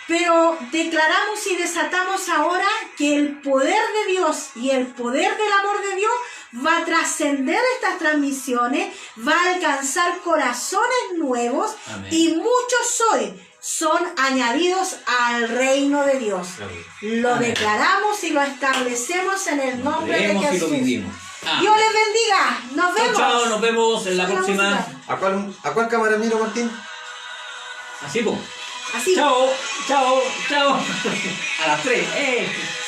Pero declaramos y desatamos ahora que el poder de Dios y el poder del amor de Dios va a trascender estas transmisiones, va a alcanzar corazones nuevos. Amén. Y muchos hoy son añadidos al reino de Dios. Lo Amén. declaramos y lo establecemos en el nombre de Creemos y lo Jesús. vivimos. Amén. Dios les bendiga. Nos Chao, vemos. chao, nos vemos en la Con la próxima. música. ¿A cuál cámara miro, Martín? Así pues. Así. Chao, chao, chao. A las 3.